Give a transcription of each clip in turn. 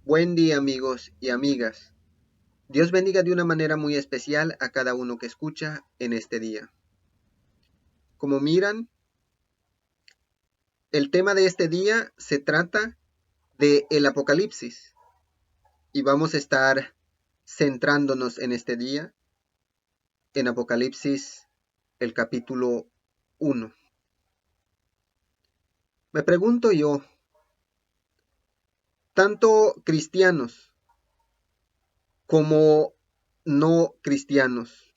Buen día, amigos y amigas. Dios bendiga de una manera muy especial a cada uno que escucha en este día. Como miran, el tema de este día se trata de el Apocalipsis y vamos a estar centrándonos en este día en Apocalipsis, el capítulo 1. Me pregunto yo, tanto cristianos como no cristianos,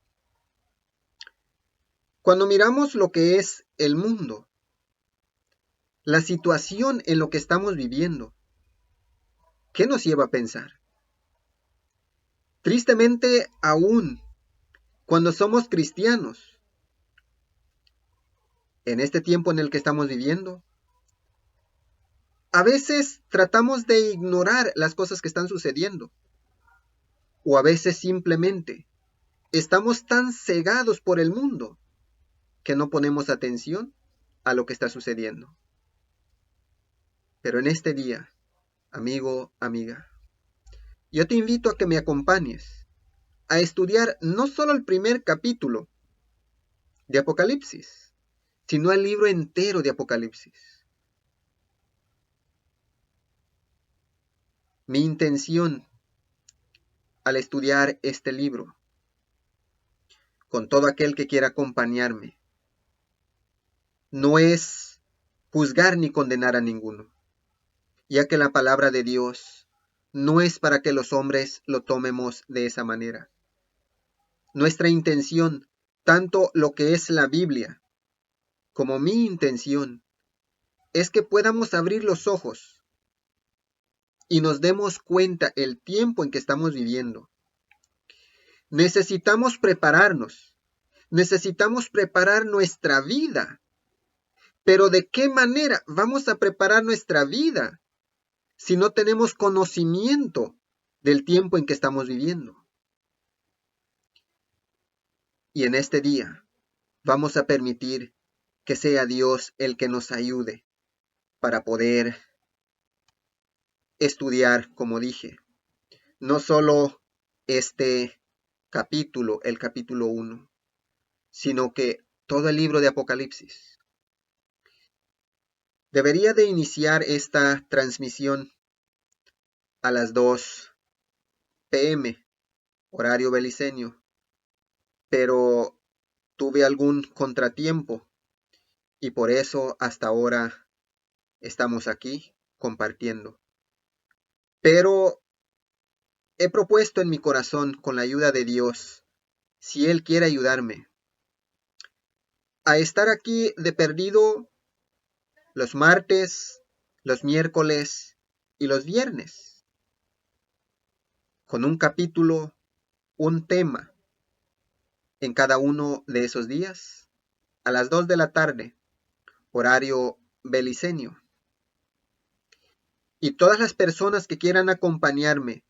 cuando miramos lo que es el mundo, la situación en lo que estamos viviendo, ¿qué nos lleva a pensar? Tristemente, aún cuando somos cristianos, en este tiempo en el que estamos viviendo, a veces tratamos de ignorar las cosas que están sucediendo, o a veces simplemente estamos tan cegados por el mundo que no ponemos atención a lo que está sucediendo. Pero en este día, amigo, amiga, yo te invito a que me acompañes a estudiar no solo el primer capítulo de Apocalipsis, sino el libro entero de Apocalipsis. Mi intención al estudiar este libro, con todo aquel que quiera acompañarme, no es juzgar ni condenar a ninguno, ya que la palabra de Dios no es para que los hombres lo tomemos de esa manera. Nuestra intención, tanto lo que es la Biblia, como mi intención, es que podamos abrir los ojos y nos demos cuenta el tiempo en que estamos viviendo. Necesitamos prepararnos, necesitamos preparar nuestra vida. Pero ¿de qué manera vamos a preparar nuestra vida si no tenemos conocimiento del tiempo en que estamos viviendo? Y en este día vamos a permitir que sea Dios el que nos ayude para poder estudiar, como dije, no solo este capítulo, el capítulo 1, sino que todo el libro de Apocalipsis. Debería de iniciar esta transmisión a las 2 p.m., horario belicenio, pero tuve algún contratiempo y por eso hasta ahora estamos aquí compartiendo. Pero he propuesto en mi corazón, con la ayuda de Dios, si Él quiere ayudarme, a estar aquí de perdido los martes, los miércoles y los viernes, con un capítulo, un tema en cada uno de esos días, a las 2 de la tarde, horario belicenio. Y todas las personas que quieran acompañarme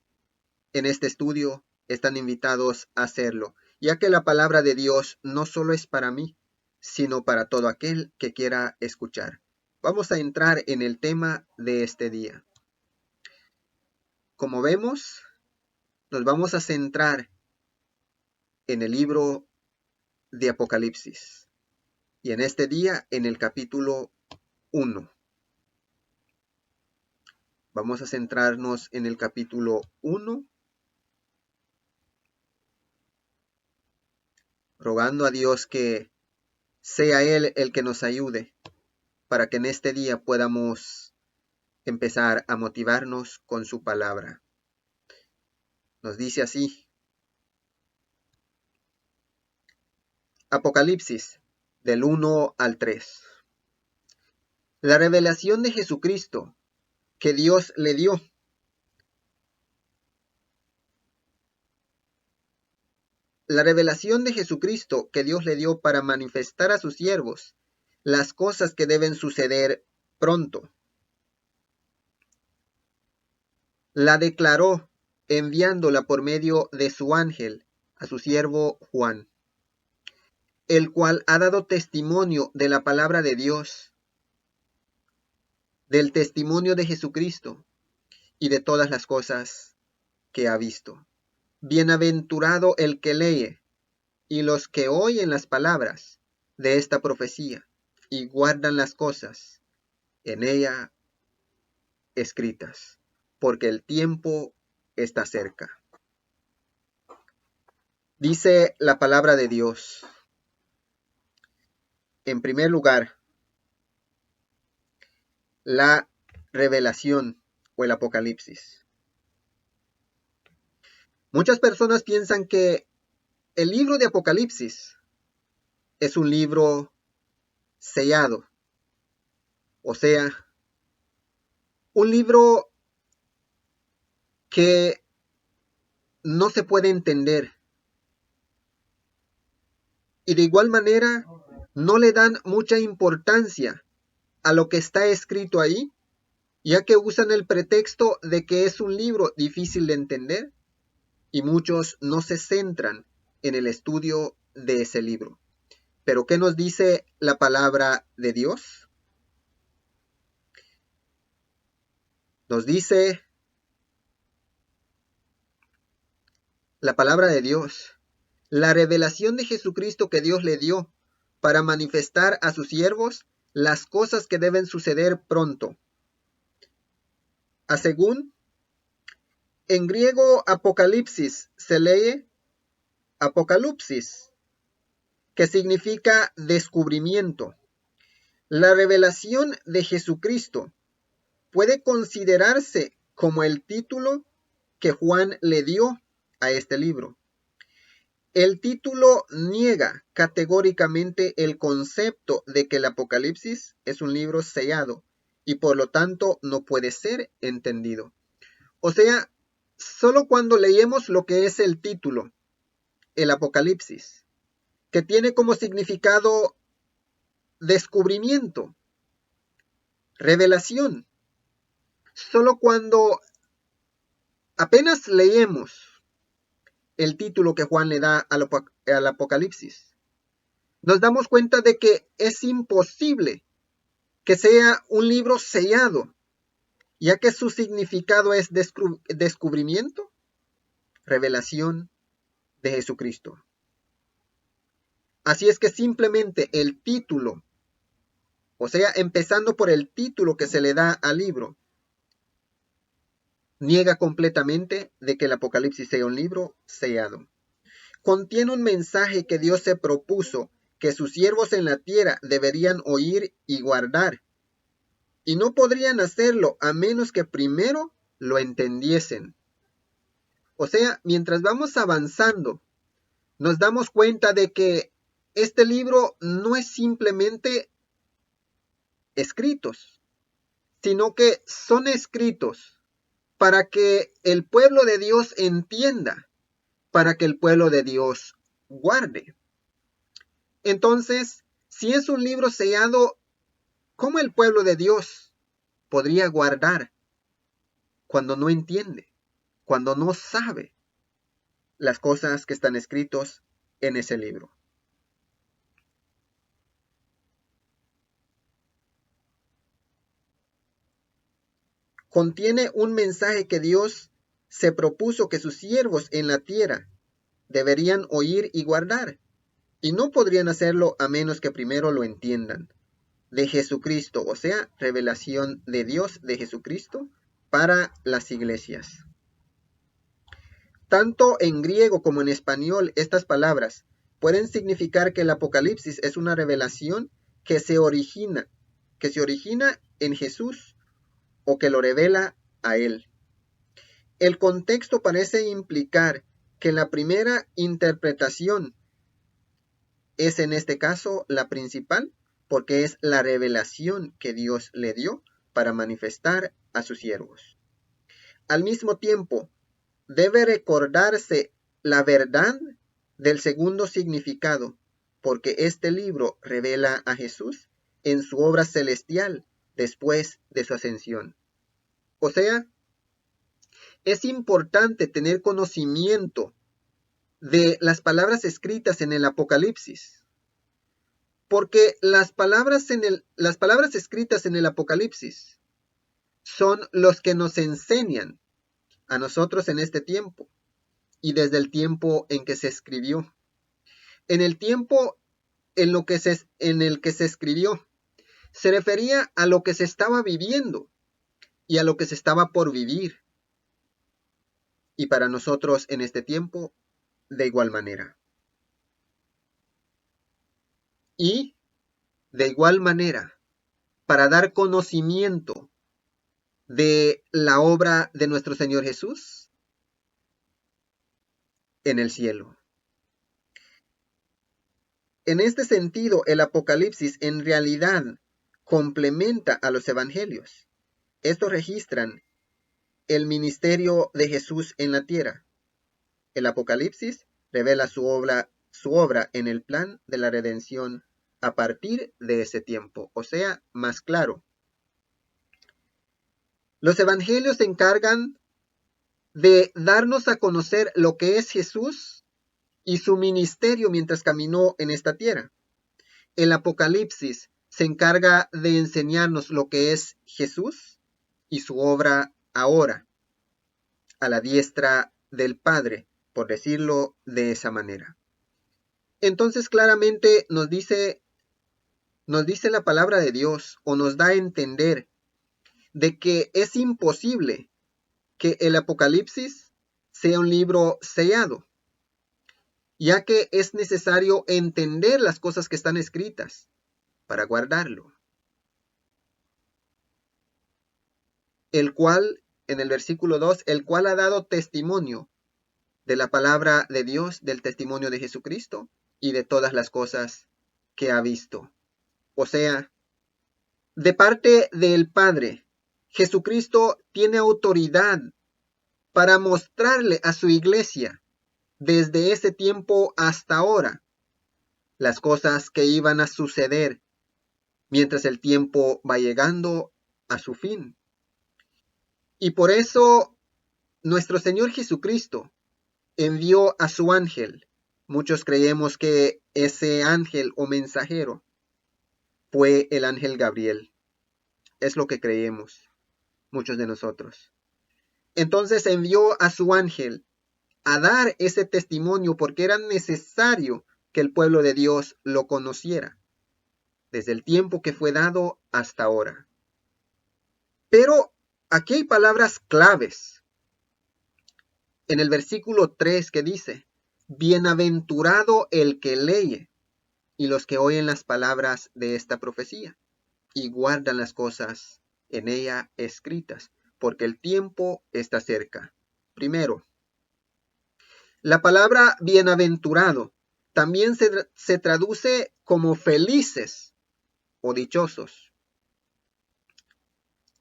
en este estudio están invitados a hacerlo, ya que la palabra de Dios no solo es para mí, sino para todo aquel que quiera escuchar. Vamos a entrar en el tema de este día. Como vemos, nos vamos a centrar en el libro de Apocalipsis y en este día en el capítulo 1. Vamos a centrarnos en el capítulo 1, rogando a Dios que sea Él el que nos ayude para que en este día podamos empezar a motivarnos con su palabra. Nos dice así: Apocalipsis, del 1 al 3. La revelación de Jesucristo que Dios le dio. La revelación de Jesucristo que Dios le dio para manifestar a sus siervos las cosas que deben suceder pronto. La declaró enviándola por medio de su ángel a su siervo Juan, el cual ha dado testimonio de la palabra de Dios, del testimonio de Jesucristo, y de todas las cosas que ha visto. Bienaventurado el que lee y los que oyen las palabras de esta profecía y guardan las cosas en ella escritas, porque el tiempo está cerca. Dice la palabra de Dios, en primer lugar, la revelación o el Apocalipsis. Muchas personas piensan que el libro de Apocalipsis es un libro sellado, o sea, un libro que no se puede entender. Y de igual manera, no le dan mucha importancia a lo que está escrito ahí, ya que usan el pretexto de que es un libro difícil de entender y muchos no se centran en el estudio de ese libro. Pero ¿qué nos dice la palabra de Dios? Nos dice la palabra de Dios, la revelación de Jesucristo que Dios le dio para manifestar a sus siervos las cosas que deben suceder pronto. Según en griego Apocalipsis se lee Apocalipsis, que significa descubrimiento. La revelación de Jesucristo puede considerarse como el título que Juan le dio a este libro. El título niega categóricamente el concepto de que el Apocalipsis es un libro sellado y por lo tanto no puede ser entendido. O sea, solo cuando leemos lo que es el título, el Apocalipsis, que tiene como significado descubrimiento, revelación, solo cuando apenas leemos el título que Juan le da al Apocalipsis, nos damos cuenta de que es imposible que sea un libro sellado, ya que su significado es descubrimiento, revelación de Jesucristo. Así es que simplemente el título, o sea, empezando por el título que se le da al libro, niega completamente de que el Apocalipsis sea un libro sellado. Contiene un mensaje que Dios se propuso que sus siervos en la tierra deberían oír y guardar, y no podrían hacerlo a menos que primero lo entendiesen. O sea, mientras vamos avanzando, nos damos cuenta de que este libro no es simplemente escritos, sino que son escritos para que el pueblo de Dios entienda, para que el pueblo de Dios guarde. Entonces, si es un libro sellado, ¿cómo el pueblo de Dios podría guardar cuando no entiende, cuando no sabe las cosas que están escritos en ese libro? Contiene un mensaje que Dios se propuso que sus siervos en la tierra deberían oír y guardar, y no podrían hacerlo a menos que primero lo entiendan. De Jesucristo, o sea, revelación de Dios de Jesucristo para las iglesias. Tanto en griego como en español, estas palabras pueden significar que el Apocalipsis es una revelación que se origina en Jesús o que lo revela a él. El contexto parece implicar que la primera interpretación es en este caso la principal, porque es la revelación que Dios le dio para manifestar a sus siervos. Al mismo tiempo, debe recordarse la verdad del segundo significado, porque este libro revela a Jesús en su obra celestial después de su ascensión. O sea, es importante tener conocimiento de las palabras escritas en el Apocalipsis, porque las palabras escritas en el Apocalipsis son los que nos enseñan a nosotros en este tiempo y desde el tiempo en que se escribió. En el tiempo en el que se escribió, se refería a lo que se estaba viviendo y a lo que se estaba por vivir. Y para nosotros en este tiempo, de igual manera. Y, de igual manera, para dar conocimiento de la obra de nuestro Señor Jesús en el cielo. En este sentido, el Apocalipsis en realidad complementa a los evangelios. Estos registran el ministerio de Jesús en la tierra. El Apocalipsis revela su obra en el plan de la redención a partir de ese tiempo, o sea, más claro. Los evangelios se encargan de darnos a conocer lo que es Jesús y su ministerio mientras caminó en esta tierra. El Apocalipsis se encarga de enseñarnos lo que es Jesús y su obra ahora, a la diestra del Padre, por decirlo de esa manera. Entonces claramente nos dice la palabra de Dios, o nos da a entender de que es imposible que el Apocalipsis sea un libro sellado, ya que es necesario entender las cosas que están escritas para guardarlo. El cual, en el versículo 2, el cual ha dado testimonio de la palabra de Dios, del testimonio de Jesucristo y de todas las cosas que ha visto. O sea, de parte del Padre, Jesucristo tiene autoridad para mostrarle a su iglesia desde ese tiempo hasta ahora las cosas que iban a suceder mientras el tiempo va llegando a su fin. Y por eso nuestro Señor Jesucristo envió a su ángel. Muchos creemos que ese ángel o mensajero fue el ángel Gabriel. Es lo que creemos muchos de nosotros. Entonces envió a su ángel a dar ese testimonio porque era necesario que el pueblo de Dios lo conociera, desde el tiempo que fue dado hasta ahora. Pero aquí hay palabras claves. En el versículo 3 que dice, bienaventurado el que lee y los que oyen las palabras de esta profecía y guardan las cosas en ella escritas, porque el tiempo está cerca. Primero, la palabra bienaventurado también se traduce como felices o dichosos.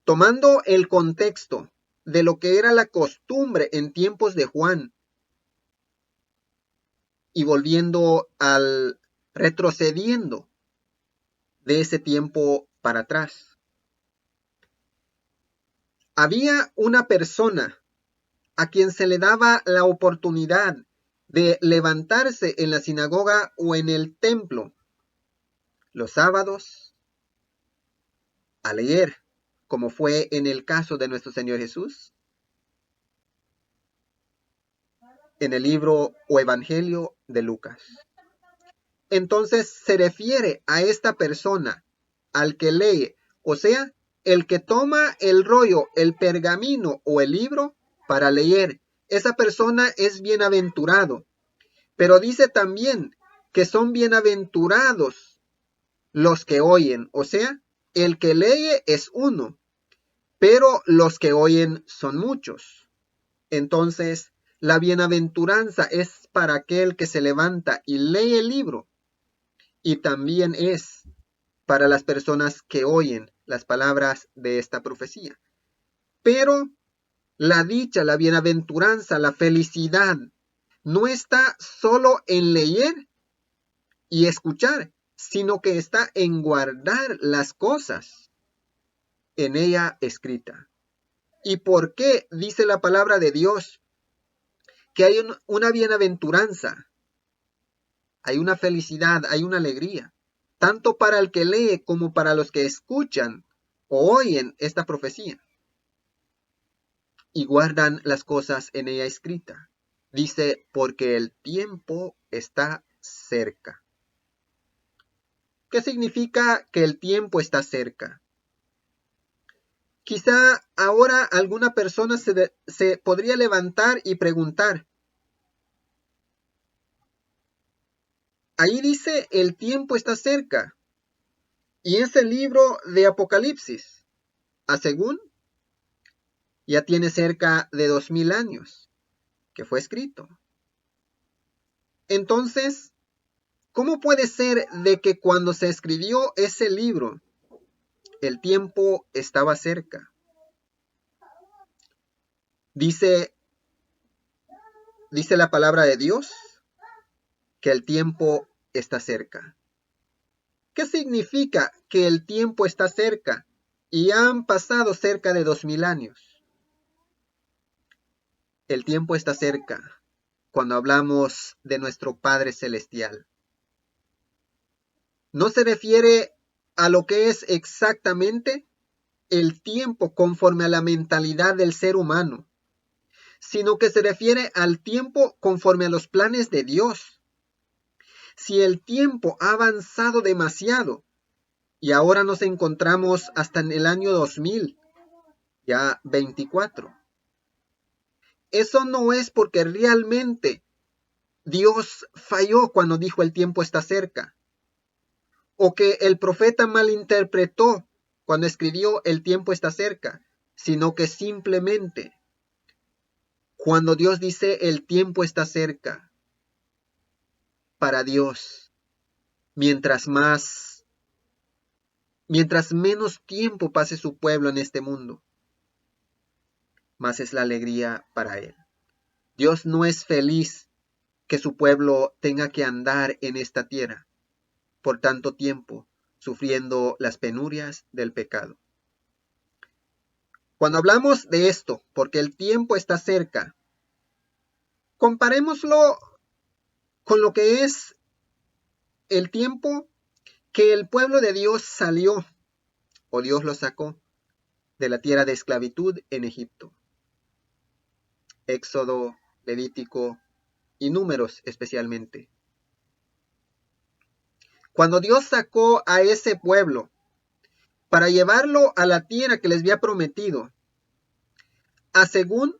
Tomando el contexto de lo que era la costumbre en tiempos de Juan y retrocediendo de ese tiempo para atrás. Había una persona a quien se le daba la oportunidad de levantarse en la sinagoga o en el templo los sábados a leer, como fue en el caso de nuestro Señor Jesús, en el libro o Evangelio de Lucas. Entonces se refiere a esta persona, al que lee, o sea, el que toma el rollo, el pergamino o el libro para leer. Esa persona es bienaventurado. Pero dice también que son bienaventurados los que oyen, o sea, el que lee es uno, pero los que oyen son muchos. Entonces, la bienaventuranza es para aquel que se levanta y lee el libro, y también es para las personas que oyen las palabras de esta profecía. Pero la dicha, la bienaventuranza, la felicidad, no está solo en leer y escuchar, sino que está en guardar las cosas en ella escrita. ¿Y por qué dice la palabra de Dios que hay una bienaventuranza? Hay una felicidad, hay una alegría, tanto para el que lee como para los que escuchan o oyen esta profecía. y guardan las cosas en ella escritas. Dice, porque el tiempo está cerca. ¿Qué significa que el tiempo está cerca? Quizá ahora alguna persona se podría levantar y preguntar. Ahí dice, el tiempo está cerca. Y ese libro de Apocalipsis, a según, ya tiene cerca de 2000 años que fue escrito. Entonces, ¿cómo puede ser de que cuando se escribió ese libro, el tiempo estaba cerca? Dice la palabra de Dios que el tiempo está cerca. ¿Qué significa que el tiempo está cerca? Y han pasado cerca de 2000 años. El tiempo está cerca cuando hablamos de nuestro Padre Celestial. No se refiere a lo que es exactamente el tiempo conforme a la mentalidad del ser humano, sino que se refiere al tiempo conforme a los planes de Dios. Si el tiempo ha avanzado demasiado y ahora nos encontramos hasta en el año 2000, ya 24, eso no es porque realmente Dios falló cuando dijo el tiempo está cerca, o que el profeta malinterpretó cuando escribió el tiempo está cerca, sino que simplemente cuando Dios dice el tiempo está cerca, para Dios, mientras menos tiempo pase su pueblo en este mundo, más es la alegría para Él. Dios no es feliz que su pueblo tenga que andar en esta tierra por tanto tiempo, sufriendo las penurias del pecado. Cuando hablamos de esto, porque el tiempo está cerca, comparémoslo con lo que es el tiempo que el pueblo de Dios salió, o Dios lo sacó, de la tierra de esclavitud en Egipto. Éxodo, Levítico y Números especialmente. Cuando Dios sacó a ese pueblo para llevarlo a la tierra que les había prometido, a según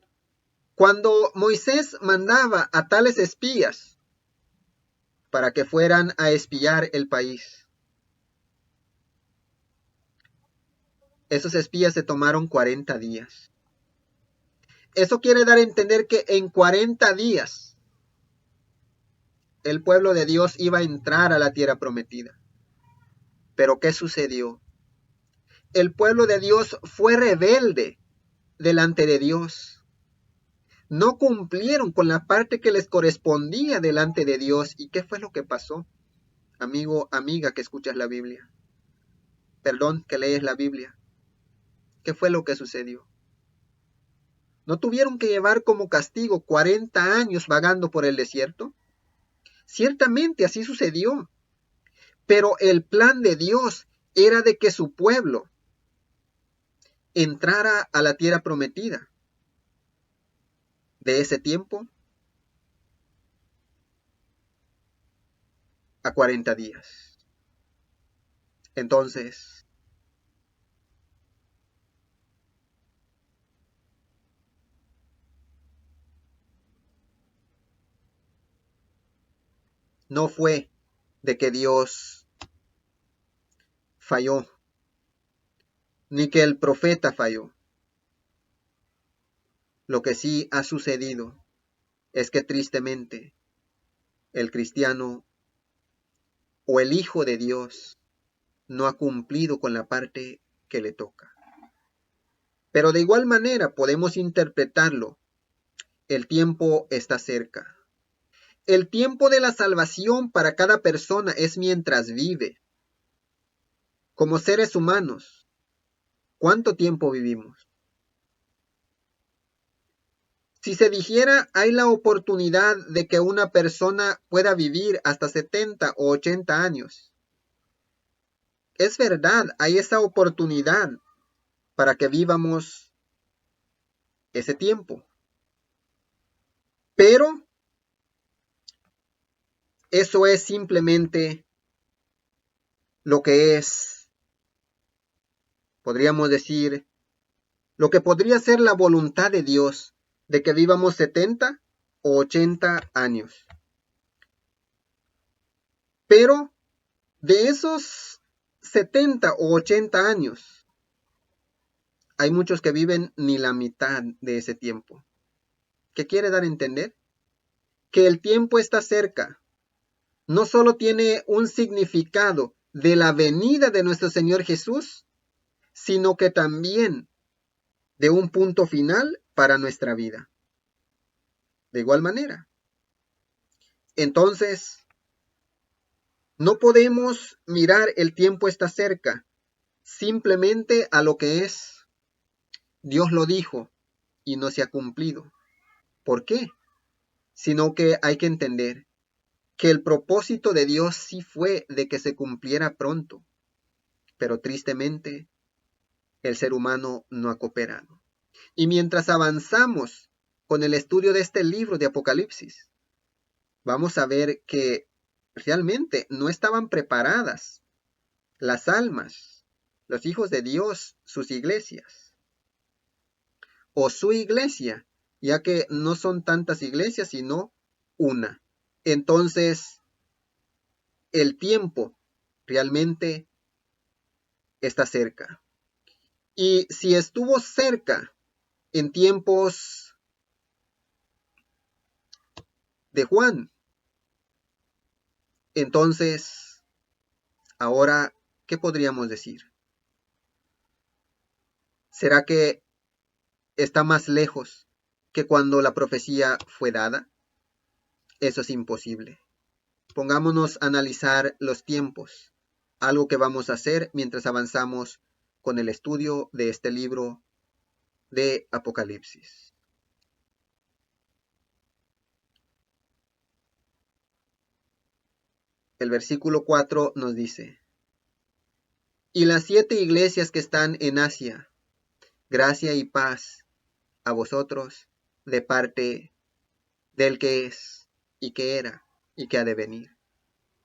cuando Moisés mandaba a tales espías para que fueran a espiar el país, esos espías se tomaron 40 días. Eso quiere dar a entender que en 40 días el pueblo de Dios iba a entrar a la tierra prometida. Pero ¿qué sucedió? El pueblo de Dios fue rebelde delante de Dios. No cumplieron con la parte que les correspondía delante de Dios. ¿Y qué fue lo que pasó? Amigo, amiga que escuchas la Biblia. Perdón, que lees la Biblia. ¿Qué fue lo que sucedió? ¿No tuvieron que llevar como castigo 40 años vagando por el desierto? Ciertamente así sucedió. Pero el plan de Dios era de que su pueblo entrara a la tierra prometida. De ese tiempo a 40 días. Entonces, no fue de que Dios falló, ni que el profeta falló. Lo que sí ha sucedido es que tristemente el cristiano o el Hijo de Dios no ha cumplido con la parte que le toca. Pero de igual manera podemos interpretarlo. El tiempo está cerca. El tiempo de la salvación para cada persona es mientras vive. Como seres humanos, ¿cuánto tiempo vivimos? Si se dijera, hay la oportunidad de que una persona pueda vivir hasta 70 o 80 años. Es verdad, hay esa oportunidad para que vivamos ese tiempo. Pero eso es simplemente lo que es, podríamos decir, lo que podría ser la voluntad de Dios, de que vivamos 70 o 80 años. Pero de esos 70 o 80 años, hay muchos que viven ni la mitad de ese tiempo. ¿Qué quiere dar a entender? Que el tiempo está cerca. No solo tiene un significado de la venida de nuestro Señor Jesús, sino que también de un punto final para nuestra vida. De igual manera. Entonces, no podemos mirar el tiempo está cerca simplemente a lo que es. Dios lo dijo y no se ha cumplido. ¿Por qué? Sino que hay que entender que el propósito de Dios sí fue de que se cumpliera pronto, pero tristemente el ser humano no ha cooperado. Y mientras avanzamos con el estudio de este libro de Apocalipsis, vamos a ver que realmente no estaban preparadas las almas, los hijos de Dios, sus iglesias, o su iglesia, ya que no son tantas iglesias, sino una. Entonces, el tiempo realmente está cerca. Y si estuvo cerca en tiempos de Juan, entonces, ahora, ¿qué podríamos decir? ¿Será que está más lejos que cuando la profecía fue dada? Eso es imposible. Pongámonos a analizar los tiempos, algo que vamos a hacer mientras avanzamos con el estudio de este libro de Apocalipsis. El versículo 4 nos dice: y las 7 iglesias que están en Asia, gracia y paz a vosotros de parte del que es, y que era, y que ha de venir,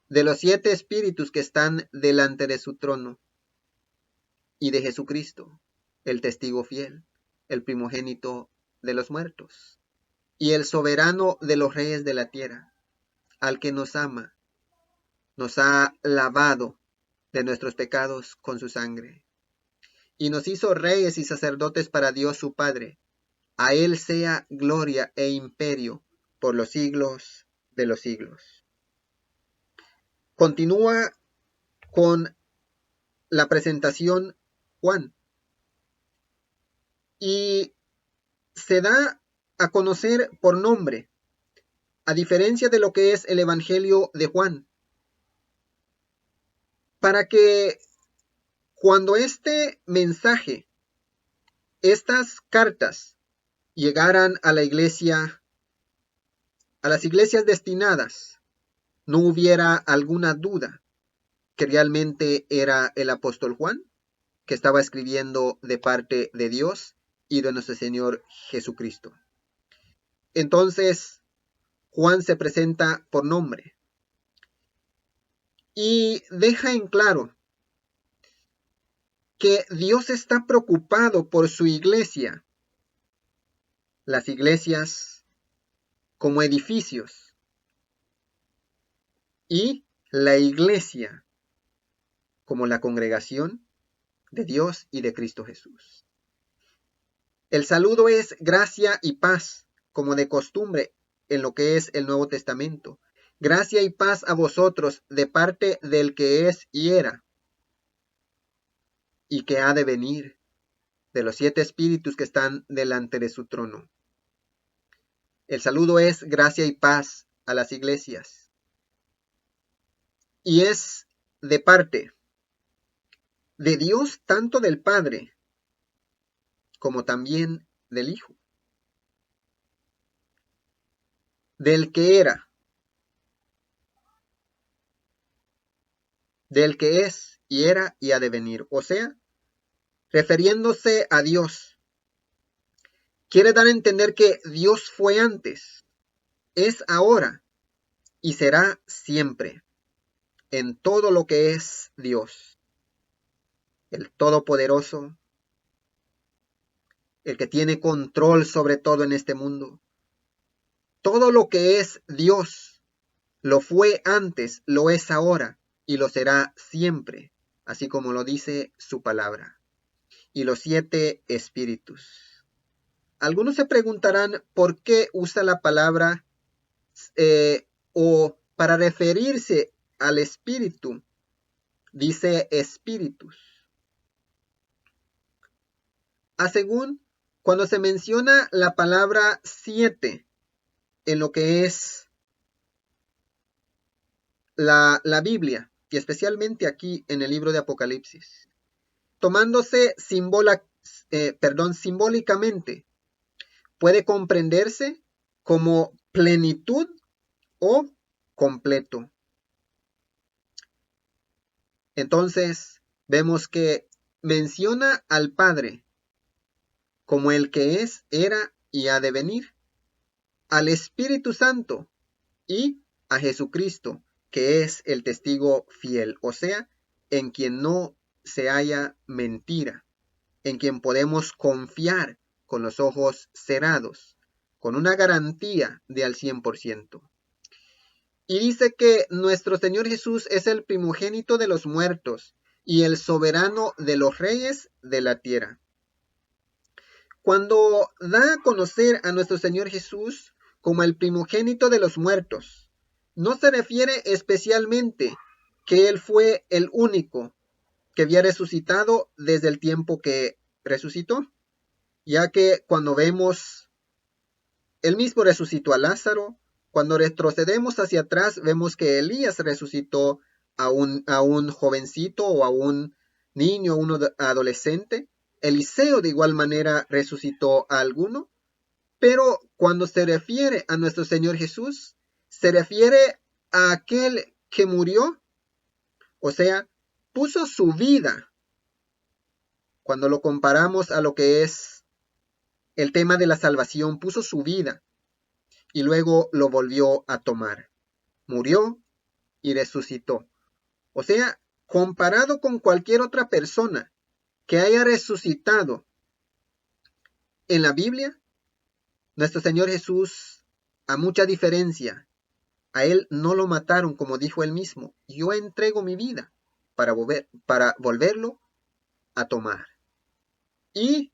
de los 7 espíritus que están delante de su trono, y de Jesucristo, el testigo fiel, el primogénito de los muertos, y el soberano de los reyes de la tierra, al que nos ama, nos ha lavado de nuestros pecados con su sangre, y nos hizo reyes y sacerdotes para Dios su Padre. A él sea gloria e imperio por los siglos de los siglos. Continúa con la presentación Juan, y se da a conocer por nombre, a diferencia de lo que es el Evangelio de Juan, para que cuando este mensaje, estas cartas, llegaran a la iglesia, a las iglesias destinadas, no hubiera alguna duda que realmente era el apóstol Juan, que estaba escribiendo de parte de Dios y de nuestro Señor Jesucristo. Entonces, Juan se presenta por nombre y deja en claro que Dios está preocupado por su iglesia, las iglesias como edificios y la iglesia como la congregación de Dios y de Cristo Jesús. El saludo es gracia y paz, como de costumbre en lo que es el Nuevo Testamento. Gracia y paz a vosotros de parte del que es y era, y que ha de venir, de los 7 espíritus que están delante de su trono. El saludo es gracia y paz a las iglesias. Y es de parte de Dios, tanto del Padre como también del Hijo, del que era, del que es y era y ha de venir. O sea, refiriéndose a Dios, Quiere dar a entender que Dios fue antes, es ahora y será siempre en todo lo que es Dios, el Todopoderoso, el que tiene control sobre todo en este mundo. Todo lo que es Dios lo fue antes, lo es ahora y lo será siempre, así como lo dice su palabra. Y los 7 espíritus. Algunos se preguntarán por qué usa la palabra o para referirse al espíritu, dice espíritus. Según cuando se menciona la palabra 7 en lo que es la Biblia, y especialmente aquí en el libro de Apocalipsis, tomándose simbólicamente, puede comprenderse como plenitud o completo. Entonces, vemos que menciona al Padre como el que es, era y ha de venir, al Espíritu Santo y a Jesucristo, que es el testigo fiel, o sea, en quien no se haya mentira, en quien podemos confiar con los ojos cerrados, con una garantía de al 100%. Y dice que nuestro Señor Jesús es el primogénito de los muertos y el soberano de los reyes de la tierra. Cuando da a conocer a nuestro Señor Jesús como el primogénito de los muertos, no se refiere especialmente que Él fue el único que había resucitado desde el tiempo que resucitó, ya que cuando vemos, Él mismo resucitó a Lázaro. Cuando retrocedemos hacia atrás, vemos que Elías resucitó a un jovencito o a un niño, a un adolescente. Eliseo de igual manera resucitó a alguno. Pero cuando se refiere a nuestro Señor Jesús, se refiere a aquel que murió, o sea, puso su vida. Cuando lo comparamos a lo que es el tema de la salvación, puso su vida y luego lo volvió a tomar. Murió y resucitó. O sea, comparado con cualquier otra persona que haya resucitado en la Biblia, nuestro Señor Jesús, a mucha diferencia, a Él no lo mataron, como dijo Él mismo. Yo entrego mi vida para volverlo a tomar. Y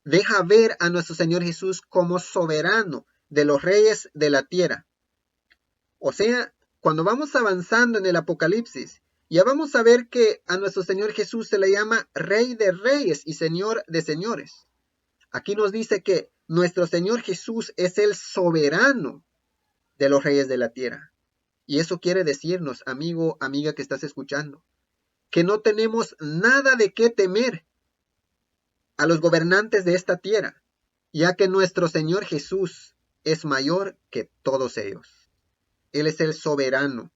deja ver a nuestro Señor Jesús como soberano de los reyes de la tierra. O sea, cuando vamos avanzando en el Apocalipsis, ya vamos a ver que a nuestro Señor Jesús se le llama Rey de Reyes y Señor de Señores. Aquí nos dice que nuestro Señor Jesús es el soberano de los reyes de la tierra. Y eso quiere decirnos, amigo, amiga que estás escuchando, que no tenemos nada de qué temer a los gobernantes de esta tierra, ya que nuestro Señor Jesús es mayor que todos ellos. Él es el soberano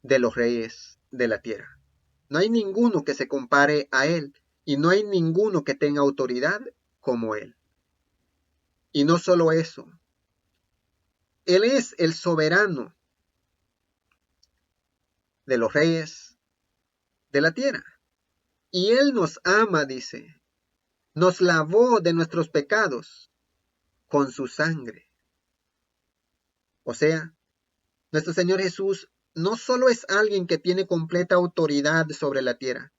de los reyes de la tierra. No hay ninguno que se compare a Él y no hay ninguno que tenga autoridad como Él. Y no solo eso, Él es el soberano de los reyes de la tierra. Y Él nos ama, dice, nos lavó de nuestros pecados con su sangre. O sea, nuestro Señor Jesús no solo es alguien que tiene completa autoridad sobre la tierra,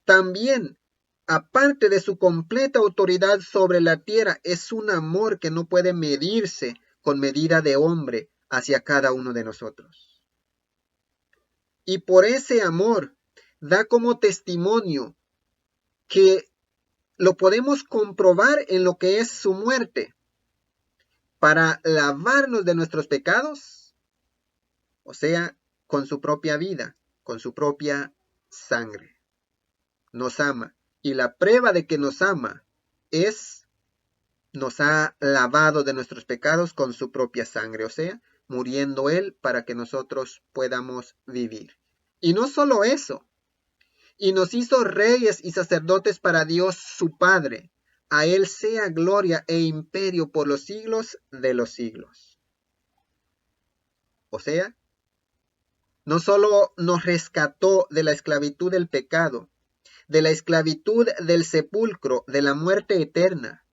también, aparte de su completa autoridad sobre la tierra, es un amor que no puede medirse con medida de hombre hacia cada uno de nosotros. Y por ese amor da como testimonio que lo podemos comprobar en lo que es su muerte para lavarnos de nuestros pecados, o sea, con su propia vida, con su propia sangre. Nos ama. Y la prueba de que nos ama es, nos ha lavado de nuestros pecados con su propia sangre, o sea, muriendo Él para que nosotros podamos vivir. Y no solo eso, y nos hizo reyes y sacerdotes para Dios su Padre. A Él sea gloria e imperio por los siglos de los siglos. O sea, no solo nos rescató de la esclavitud del pecado, de la esclavitud del sepulcro, de la muerte eterna,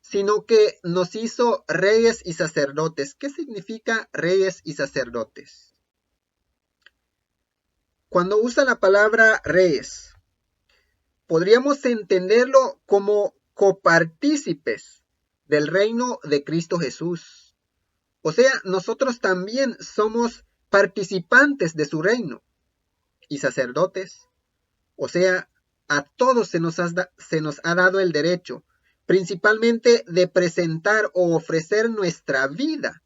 sino que nos hizo reyes y sacerdotes. ¿Qué significa reyes y sacerdotes? Cuando usa la palabra reyes, podríamos entenderlo como copartícipes del reino de Cristo Jesús. O sea, nosotros también somos participantes de su reino y sacerdotes. O sea, a todos se nos ha dado el derecho, principalmente de presentar o ofrecer nuestra vida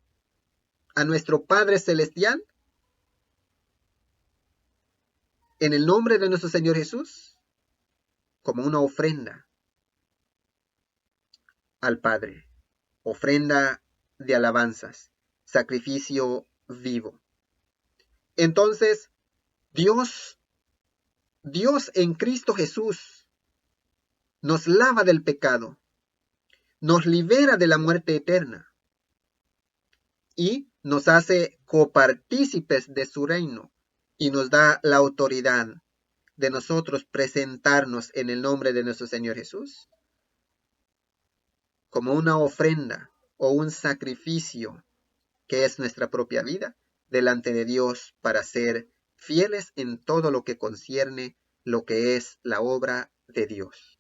a nuestro Padre Celestial en el nombre de nuestro Señor Jesús como una ofrenda al Padre, ofrenda de alabanzas, sacrificio vivo. Entonces, Dios en Cristo Jesús nos lava del pecado, nos libera de la muerte eterna y nos hace copartícipes de su reino y nos da la autoridad de nosotros presentarnos en el nombre de nuestro Señor Jesús como una ofrenda o un sacrificio que es nuestra propia vida delante de Dios para ser fieles en todo lo que concierne lo que es la obra de Dios.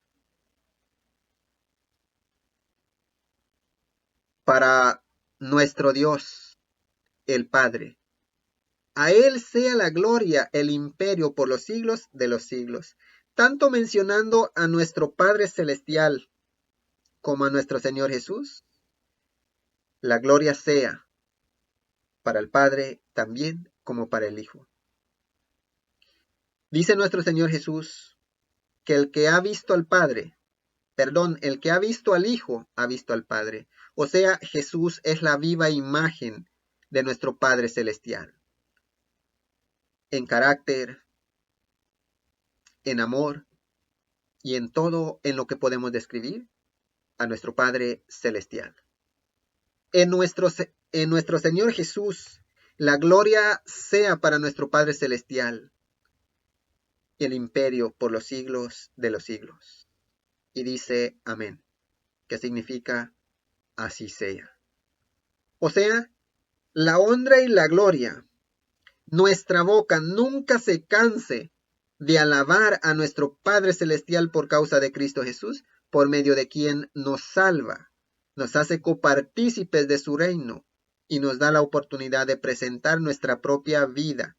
Para nuestro Dios, el Padre, a Él sea la gloria, el imperio por los siglos de los siglos, tanto mencionando a nuestro Padre Celestial como a nuestro Señor Jesús. La gloria sea para el Padre también como para el Hijo. Dice nuestro Señor Jesús que el que ha visto al Padre, el que ha visto al Hijo, ha visto al Padre. O sea, Jesús es la viva imagen de nuestro Padre Celestial. En carácter, en amor y en todo en lo que podemos describir a nuestro Padre Celestial. En nuestro Señor Jesús, la gloria sea para nuestro Padre Celestial y el imperio por los siglos de los siglos. Y dice amén, que significa así sea. O sea, la honra y la gloria, nuestra boca nunca se canse de alabar a nuestro Padre Celestial por causa de Cristo Jesús, por medio de quien nos salva, nos hace copartícipes de su reino y nos da la oportunidad de presentar nuestra propia vida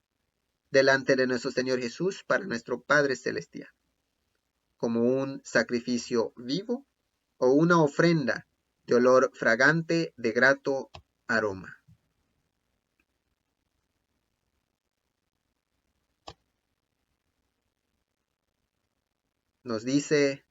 delante de nuestro Señor Jesús para nuestro Padre Celestial, como un sacrificio vivo o una ofrenda de olor fragante de grato aroma. Nos dice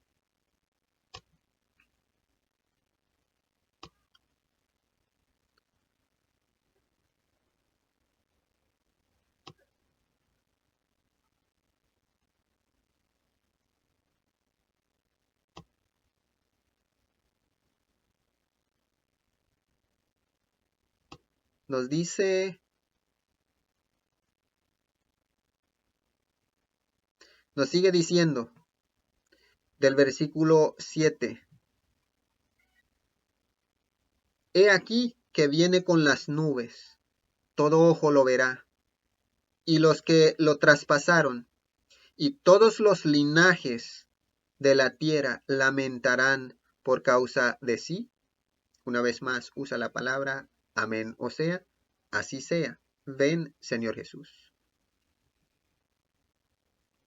nos sigue diciendo del versículo 7. He aquí que viene con las nubes, todo ojo lo verá, y los que lo traspasaron, y todos los linajes de la tierra lamentarán por causa de sí. Una vez más usa la palabra amén, o sea, así sea. Ven, Señor Jesús.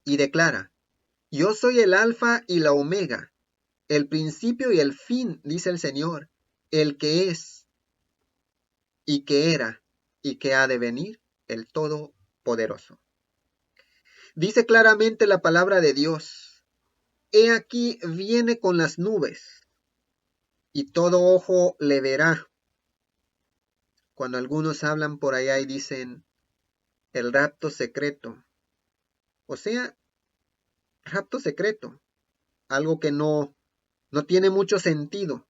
Y declara, yo soy el alfa y la omega, el principio y el fin, dice el Señor, el que es, y que era, y que ha de venir, el Todopoderoso. Dice claramente la palabra de Dios, he aquí viene con las nubes, y todo ojo le verá. Cuando algunos hablan por allá y dicen, el rapto secreto, o sea, rapto secreto, algo que no No tiene mucho sentido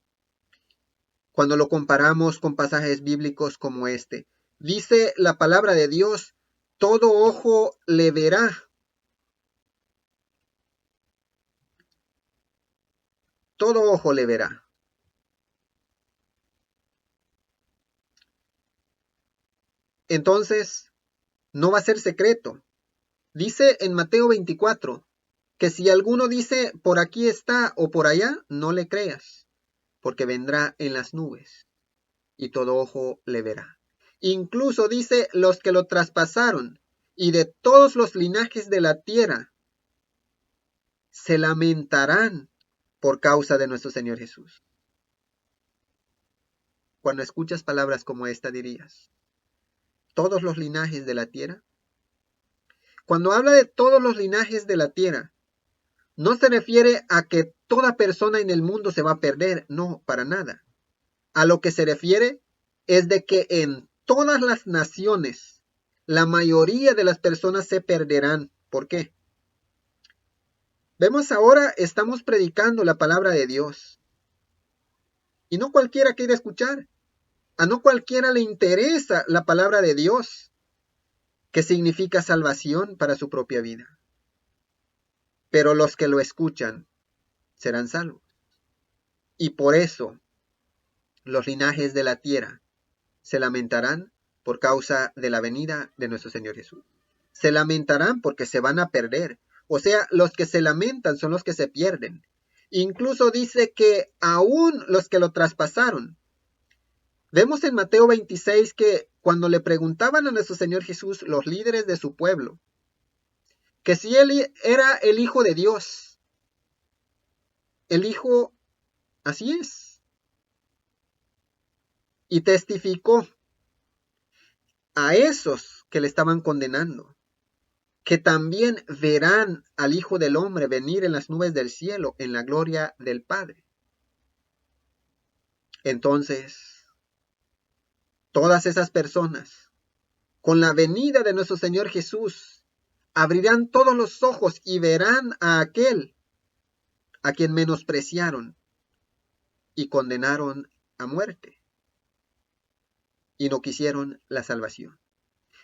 cuando lo comparamos con pasajes bíblicos como este. Dice la palabra de Dios, todo ojo le verá. Todo ojo le verá. Entonces, no va a ser secreto. Dice en Mateo 24 que si alguno dice por aquí está o por allá, no le creas, porque vendrá en las nubes y todo ojo le verá. Incluso dice los que lo traspasaron y de todos los linajes de la tierra se lamentarán por causa de nuestro Señor Jesús. Cuando escuchas palabras como esta dirías, todos los linajes de la tierra. Cuando habla de todos los linajes de la tierra, no se refiere a que toda persona en el mundo se va a perder, no, para nada. A lo que se refiere es de que en todas las naciones, la mayoría de las personas se perderán. ¿Por qué? Vemos ahora, estamos predicando la palabra de Dios. Y no cualquiera quiere escuchar. A no cualquiera le interesa la palabra de Dios, que significa salvación para su propia vida. Pero los que lo escuchan serán salvos. Y por eso los linajes de la tierra se lamentarán por causa de la venida de nuestro Señor Jesús. Se lamentarán porque se van a perder. O sea, los que se lamentan son los que se pierden. Incluso dice que aún los que lo traspasaron. Vemos en Mateo 26 que cuando le preguntaban a nuestro Señor Jesús los líderes de su pueblo, que si él era el Hijo de Dios, el Hijo, así es, y testificó a esos que le estaban condenando, que también verán al Hijo del Hombre venir en las nubes del cielo en la gloria del Padre. Entonces, todas esas personas, con la venida de nuestro Señor Jesús, abrirán todos los ojos y verán a aquel a quien menospreciaron y condenaron a muerte, y no quisieron la salvación.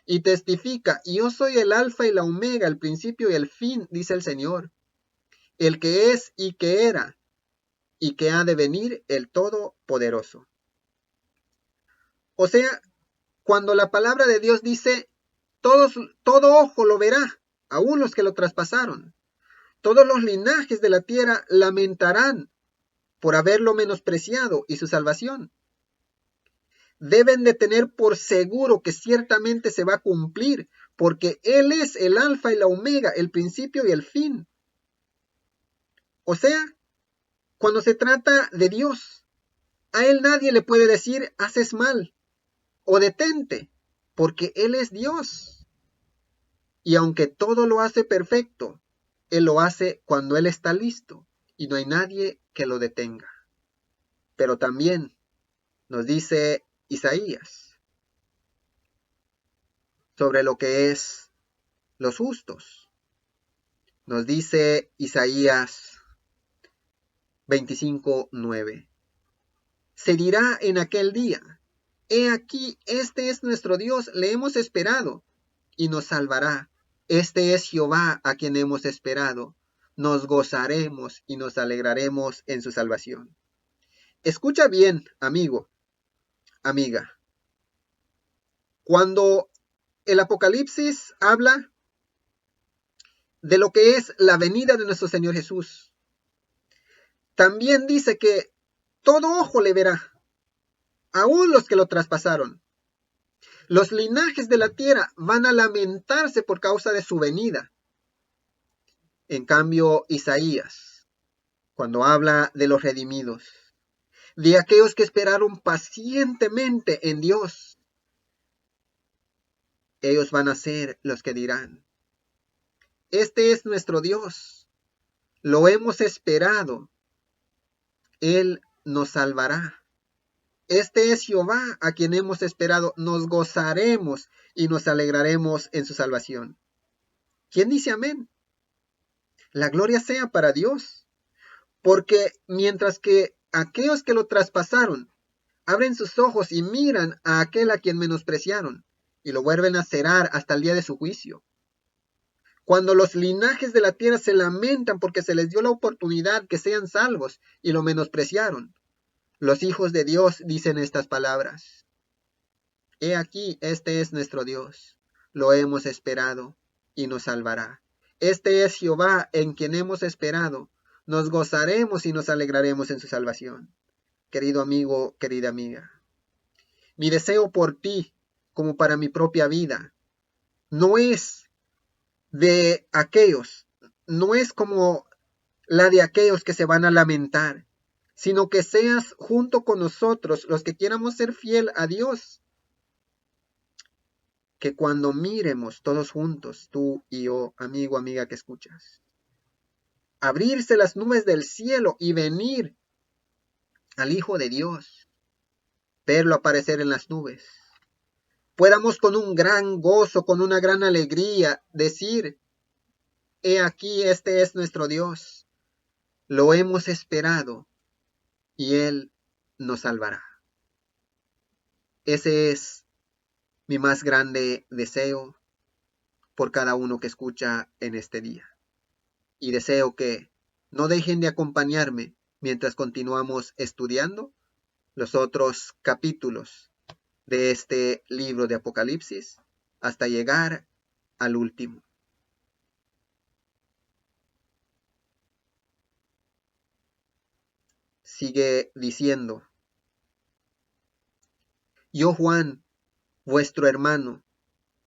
Y testifica, yo soy el alfa y la omega, el principio y el fin, dice el Señor, el que es y que era, y que ha de venir, el Todopoderoso. O sea, cuando la palabra de Dios dice, todo ojo lo verá, aún los que lo traspasaron. Todos los linajes de la tierra lamentarán por haberlo menospreciado y su salvación. Deben de tener por seguro que ciertamente se va a cumplir, porque Él es el alfa y la omega, el principio y el fin. O sea, cuando se trata de Dios, a Él nadie le puede decir, haces mal, o detente, porque Él es Dios. Y aunque todo lo hace perfecto, Él lo hace cuando Él está listo, y no hay nadie que lo detenga. Pero también nos dice Isaías sobre lo que es los justos. Nos dice Isaías 25:9. Se dirá en aquel día, he aquí, este es nuestro Dios, le hemos esperado, y nos salvará. Este es Jehová a quien hemos esperado. Nos gozaremos y nos alegraremos en su salvación. Escucha bien, amigo, amiga. Cuando el Apocalipsis habla de lo que es la venida de nuestro Señor Jesús, también dice que todo ojo le verá, aún los que lo traspasaron. Los linajes de la tierra van a lamentarse por causa de su venida. En cambio, Isaías, cuando habla de los redimidos, de aquellos que esperaron pacientemente en Dios, ellos van a ser los que dirán, este es nuestro Dios, lo hemos esperado, Él nos salvará. Este es Jehová a quien hemos esperado, nos gozaremos y nos alegraremos en su salvación. ¿Quién dice amén? La gloria sea para Dios, porque mientras que aquellos que lo traspasaron abren sus ojos y miran a aquel a quien menospreciaron y lo vuelven a cerar hasta el día de su juicio. Cuando los linajes de la tierra se lamentan porque se les dio la oportunidad que sean salvos y lo menospreciaron, los hijos de Dios dicen estas palabras: He aquí, este es nuestro Dios, lo hemos esperado y nos salvará. Este es Jehová en quien hemos esperado, nos gozaremos y nos alegraremos en su salvación. Querido amigo, querida amiga, mi deseo por ti, como para mi propia vida, no es de aquellos, no es como la de aquellos que se van a lamentar, sino que seas junto con nosotros, los que quieramos ser fiel a Dios, que cuando miremos todos juntos, tú y yo, amigo, amiga que escuchas, abrirse las nubes del cielo y venir al Hijo de Dios, verlo aparecer en las nubes, podamos con un gran gozo, con una gran alegría, decir: He aquí, este es nuestro Dios, lo hemos esperado y Él nos salvará. Ese es mi más grande deseo por cada uno que escucha en este día. Y deseo que no dejen de acompañarme mientras continuamos estudiando los otros capítulos de este libro de Apocalipsis hasta llegar al último. Sigue diciendo: Yo, Juan, vuestro hermano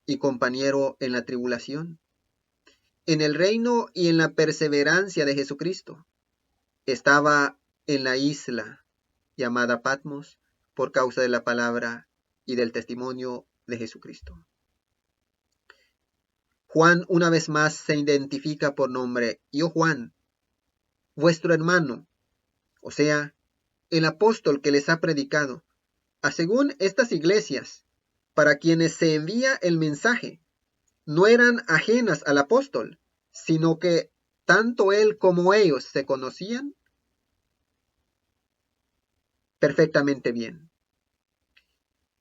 y compañero en la tribulación, en el reino y en la perseverancia de Jesucristo, estaba en la isla llamada Patmos por causa de la palabra y del testimonio de Jesucristo. Juan una vez más se identifica por nombre: Yo, Juan, vuestro hermano, o sea, el apóstol que les ha predicado, a según estas iglesias, para quienes se envía el mensaje, no eran ajenas al apóstol, sino que tanto él como ellos se conocían perfectamente bien.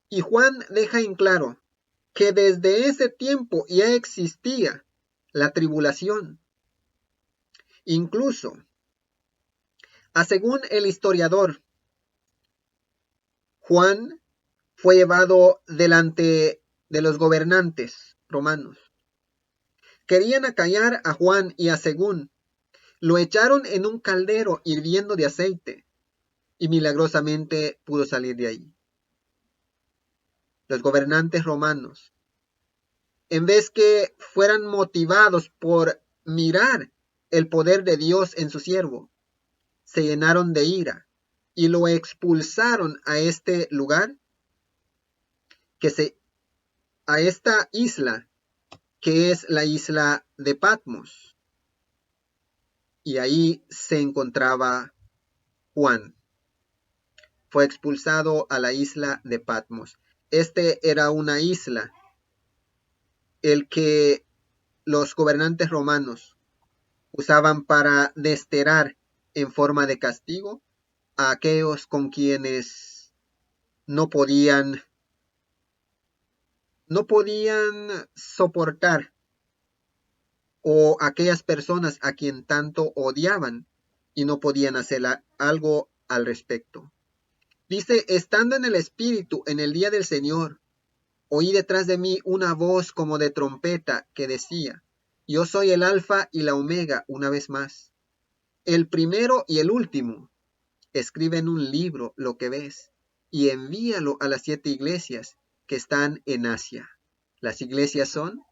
Y Juan deja en claro que desde ese tiempo ya existía la tribulación. Incluso, según el historiador, Juan fue llevado delante de los gobernantes romanos. Querían acallar a Juan y según lo echaron en un caldero hirviendo de aceite y milagrosamente pudo salir de ahí. Los gobernantes romanos, en vez que fueran motivados por mirar el poder de Dios en su siervo, se llenaron de ira y lo expulsaron a este lugar, a esta isla, que es la isla de Patmos. Y ahí se encontraba Juan. Fue expulsado a la isla de Patmos. Este era una isla el que los gobernantes romanos usaban para desterrar en forma de castigo a aquellos con quienes no podían soportar, o aquellas personas a quien tanto odiaban y no podían hacer algo al respecto. Dice: estando en el Espíritu en el día del Señor, oí detrás de mí una voz como de trompeta que decía: Yo soy el Alfa y la Omega, una vez más, el primero y el último. Escribe en un libro lo que ves y envíalo a las 7 iglesias que están en Asia. Las iglesias son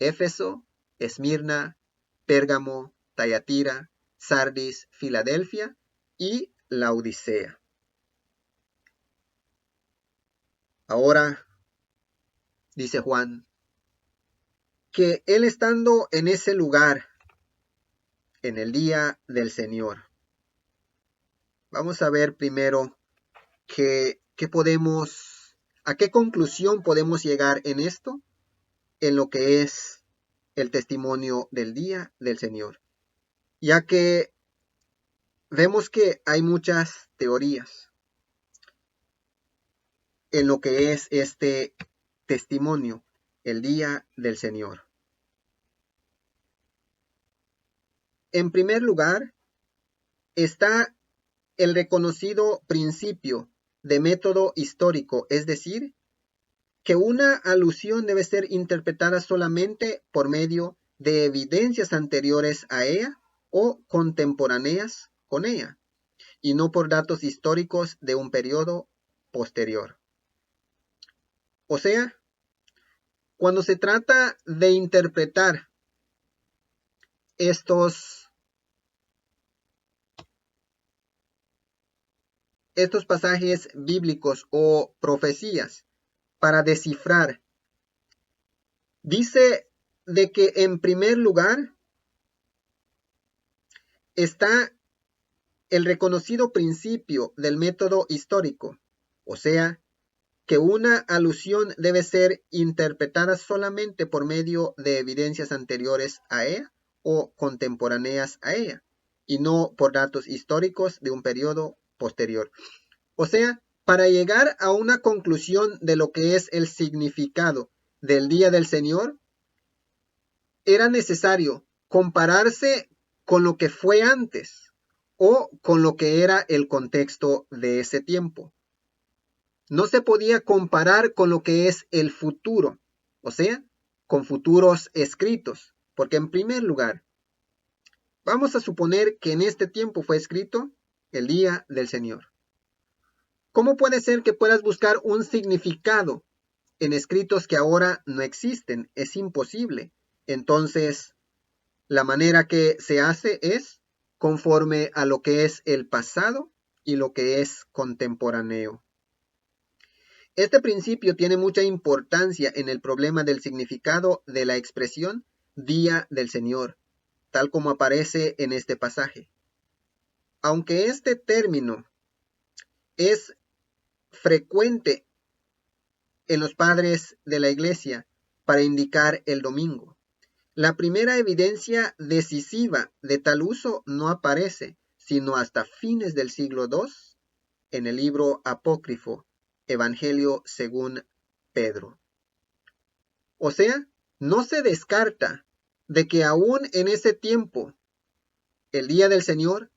Éfeso, Esmirna, Pérgamo, Thyatira, Sardis, Filadelfia y Laodicea. Ahora, dice Juan, que él estando en ese lugar, en el día del Señor, vamos a ver primero a qué conclusión podemos llegar en esto, en lo que es el testimonio del día del Señor. Ya que vemos que hay muchas teorías en lo que es este testimonio, el día del Señor. En primer lugar, está el reconocido principio de método histórico, es decir, que una alusión debe ser interpretada solamente por medio de evidencias anteriores a ella o contemporáneas con ella, y no por datos históricos de un periodo posterior. O sea, cuando se trata de interpretar estos pasajes bíblicos o profecías para descifrar, dice de que en primer lugar está el reconocido principio del método histórico, o sea, que una alusión debe ser interpretada solamente por medio de evidencias anteriores a ella o contemporáneas a ella, y no por datos históricos de un periodo posterior. O sea, para llegar a una conclusión de lo que es el significado del Día del Señor, era necesario compararse con lo que fue antes o con lo que era el contexto de ese tiempo. No se podía comparar con lo que es el futuro, o sea, con futuros escritos, porque en primer lugar, vamos a suponer que en este tiempo fue escrito el Día del Señor. ¿Cómo puede ser que puedas buscar un significado en escritos que ahora no existen? Es imposible. Entonces, la manera que se hace es conforme a lo que es el pasado y lo que es contemporáneo. Este principio tiene mucha importancia en el problema del significado de la expresión Día del Señor, tal como aparece en este pasaje. Aunque este término es frecuente en los padres de la iglesia para indicar el domingo, la primera evidencia decisiva de tal uso no aparece sino hasta fines del siglo II en el libro apócrifo Evangelio según Pedro. O sea, no se descarta de que aún en ese tiempo, el día del Señor,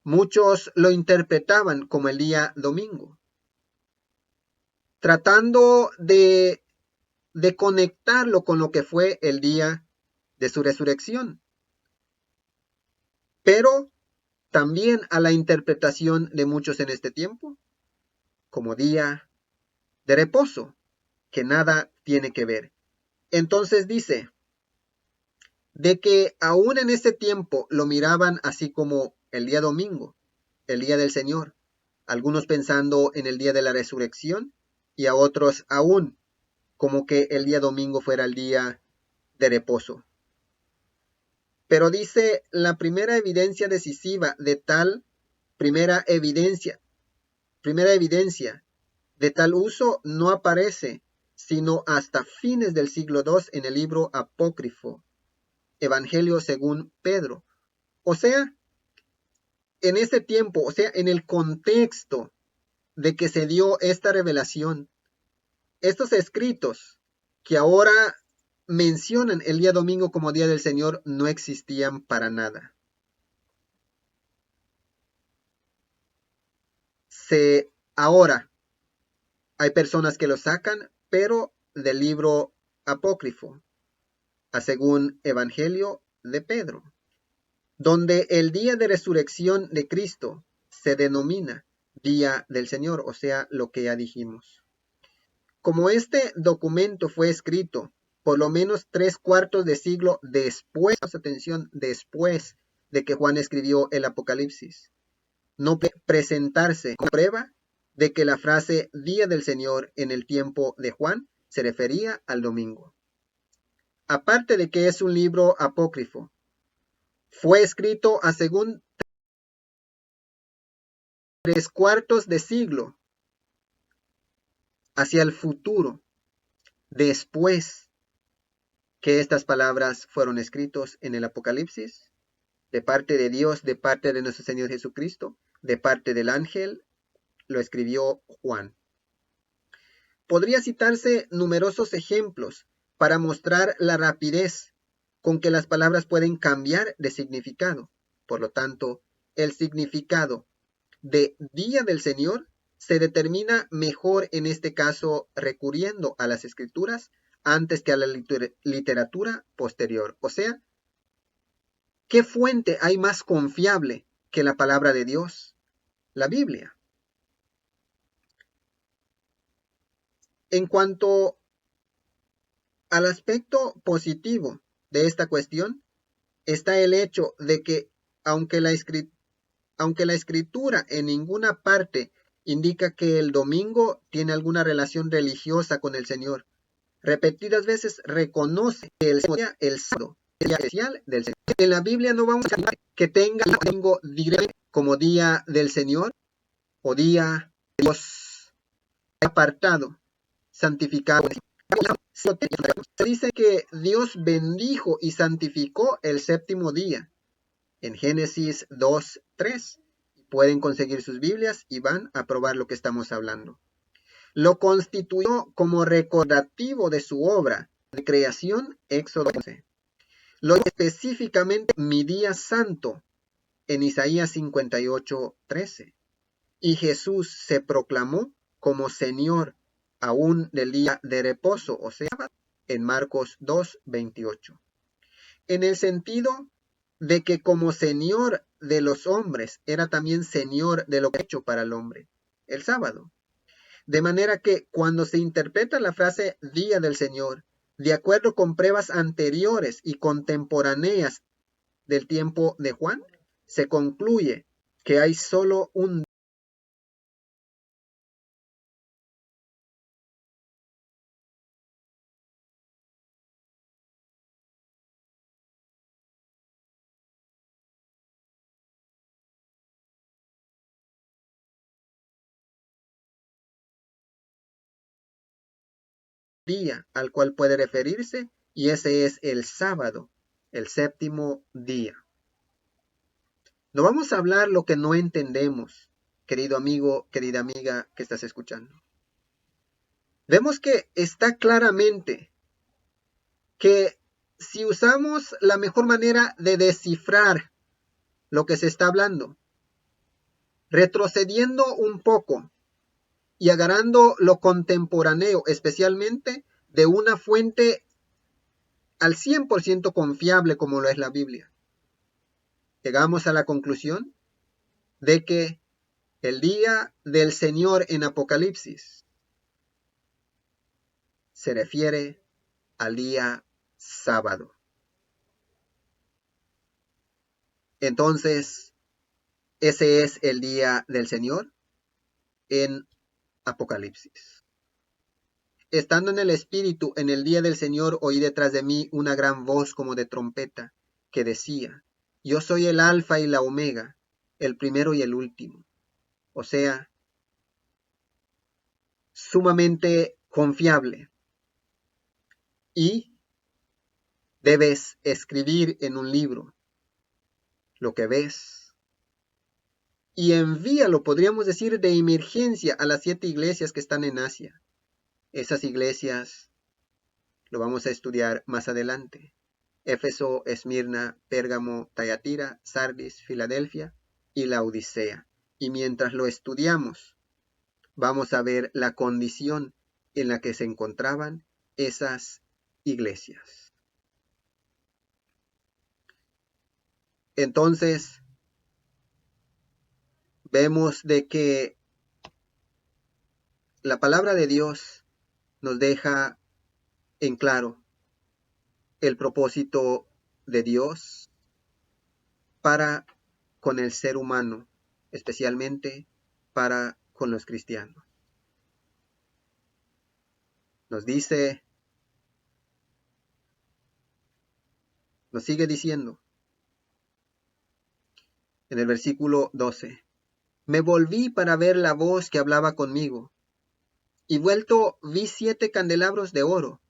muchos lo interpretaban como el día domingo, tratando de conectarlo con lo que fue el día de su resurrección, pero también a la interpretación de muchos en este tiempo como día de reposo, que nada tiene que ver. Entonces dice, de que aún en ese tiempo lo miraban así como el día domingo, el día del Señor, algunos pensando en el día de la resurrección y a otros aún como que el día domingo fuera el día de reposo. Pero dice, la primera evidencia decisiva de tal, primera evidencia de tal uso no aparece sino hasta fines del siglo II en el libro apócrifo Evangelio según Pedro. O sea, en ese tiempo, o sea, en el contexto de que se dio esta revelación, estos escritos que ahora mencionan el día domingo como día del Señor no existían para nada. Ahora hay personas que lo sacan, pero del libro apócrifo, a según Evangelio de Pedro, donde el día de resurrección de Cristo se denomina Día del Señor, o sea, lo que ya dijimos. Como este documento fue escrito por lo menos 3/4 de siglo después, atención, después de que Juan escribió el Apocalipsis, no puede presentarse como prueba de que la frase Día del Señor en el tiempo de Juan se refería al domingo. Aparte de que es un libro apócrifo, fue escrito a según 3/4 de siglo hacia el futuro, después que estas palabras fueron escritos en el Apocalipsis. de parte de Dios, de parte de nuestro Señor Jesucristo, de parte del ángel, lo escribió Juan. Podría citarse numerosos ejemplos para mostrar la rapidez con que las palabras pueden cambiar de significado. Por lo tanto, el significado de día del Señor se determina mejor en este caso recurriendo a las escrituras antes que a la literatura posterior. O sea, ¿qué fuente hay más confiable que la palabra de Dios? La Biblia. En cuanto al aspecto positivo de esta cuestión, está el hecho de que aunque la escritura en ninguna parte indica que el domingo tiene alguna relación religiosa con el Señor, repetidas veces reconoce que el sábado es el día especial del Señor. En la Biblia no vamos a decir que tenga el domingo directo como día del Señor o día de Dios apartado, santificado. Se dice que Dios bendijo y santificó el séptimo día en Génesis 2:3. Pueden conseguir sus Biblias y van a probar lo que estamos hablando. Lo constituyó como recordativo de su obra de creación, Éxodo 11. Lo específicamente mi día santo en Isaías 58:13. Y Jesús se proclamó como Señor aún del día de reposo, o sea, en Marcos 2:28. En el sentido de que como Señor de los hombres, era también Señor de lo hecho para el hombre, el sábado. De manera que cuando se interpreta la frase Día del Señor, de acuerdo con pruebas anteriores y contemporáneas del tiempo de Juan, se concluye que hay solo un día al cual puede referirse, y ese es el sábado, el séptimo día. No vamos a hablar lo que no entendemos, querido amigo, querida amiga que estás escuchando. Vemos que está claramente que si usamos la mejor manera de descifrar lo que se está hablando, retrocediendo un poco y agarrando lo contemporáneo, especialmente de una fuente al 100% confiable como lo es la Biblia, llegamos a la conclusión de que el día del Señor en Apocalipsis se refiere al día sábado. Entonces, ese es el día del Señor en Apocalipsis. Estando en el Espíritu, en el día del Señor, oí detrás de mí una gran voz como de trompeta, que decía, yo soy el Alfa y la Omega, el primero y el último. O sea, sumamente confiable. Y debes escribir en un libro lo que ves y envíalo, podríamos decir, de emergencia a las 7 iglesias que están en Asia. Esas iglesias lo vamos a estudiar más adelante. Éfeso, Esmirna, Pérgamo, Thyatira, Sardis, Filadelfia y la Odisea. Y mientras lo estudiamos, vamos a ver la condición en la que se encontraban esas iglesias. Entonces, vemos de que la palabra de Dios nos deja en claro el propósito de Dios para con el ser humano, especialmente para con los cristianos. Nos dice, nos sigue diciendo en el versículo 12, me volví para ver la voz que hablaba conmigo, y vuelto vi 7 candelabros de oro,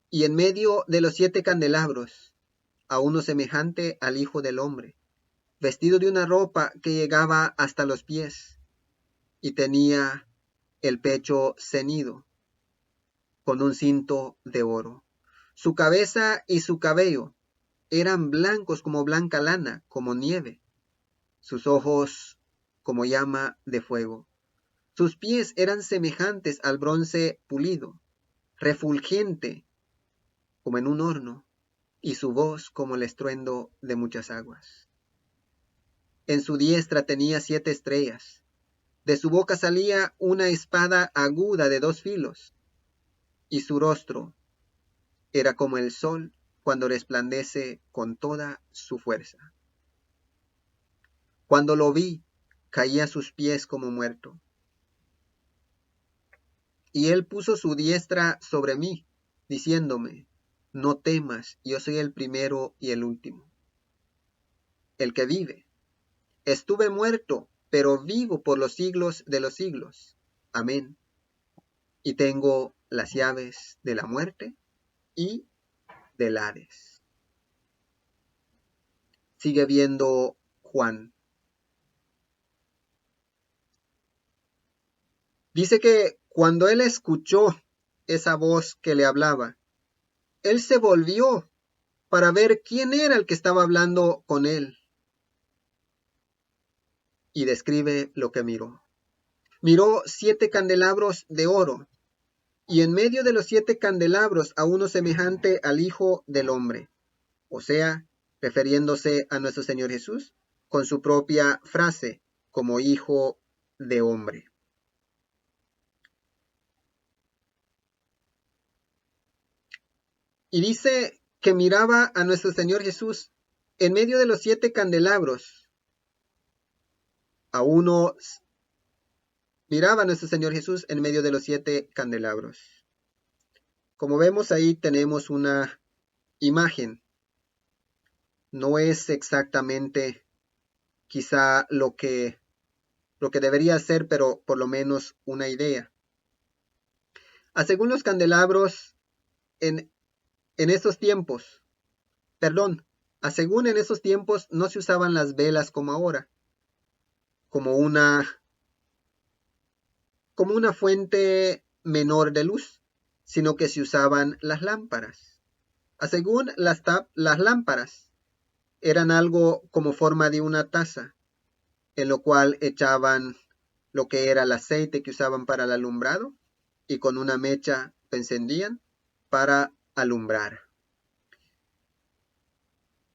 y en medio de los 7 candelabros a uno semejante al Hijo del Hombre, vestido de una ropa que llegaba hasta los pies, y tenía el pecho ceñido con un cinto de oro. Su cabeza y su cabello eran blancos como blanca lana, como nieve, sus ojos como llama de fuego. Sus pies eran semejantes al bronce pulido, refulgente como en un horno, y su voz como el estruendo de muchas aguas. En su diestra tenía 7 estrellas. De su boca salía una espada aguda de 2 filos, y su rostro era como el sol cuando resplandece con toda su fuerza. Cuando lo vi, caí a sus pies como muerto. Y él puso su diestra sobre mí, diciéndome, no temas, yo soy el primero y el último, el que vive. Estuve muerto, pero vivo por los siglos de los siglos. Amén. Y tengo las llaves de la muerte y del Hades. Sigue viendo Juan. Dice que cuando él escuchó esa voz que le hablaba, él se volvió para ver quién era el que estaba hablando con él. Y describe lo que miró. Miró 7 candelabros de oro, y en medio de los 7 candelabros a uno semejante al Hijo del Hombre, o sea, refiriéndose a nuestro Señor Jesús, con su propia frase, como Hijo de Hombre. Y dice que miraba a nuestro Señor Jesús en medio de los 7 candelabros. A uno miraba a nuestro Señor Jesús en medio de los 7 candelabros. Como vemos ahí tenemos una imagen. No es exactamente quizá lo que debería ser, pero por lo menos una idea. Según los candelabros en esos tiempos, según en esos tiempos no se usaban las velas como ahora, como una fuente menor de luz, sino que se usaban las lámparas. Según las lámparas eran algo como forma de una taza, en lo cual echaban lo que era el aceite que usaban para el alumbrado, y con una mecha lo encendían para alumbrar.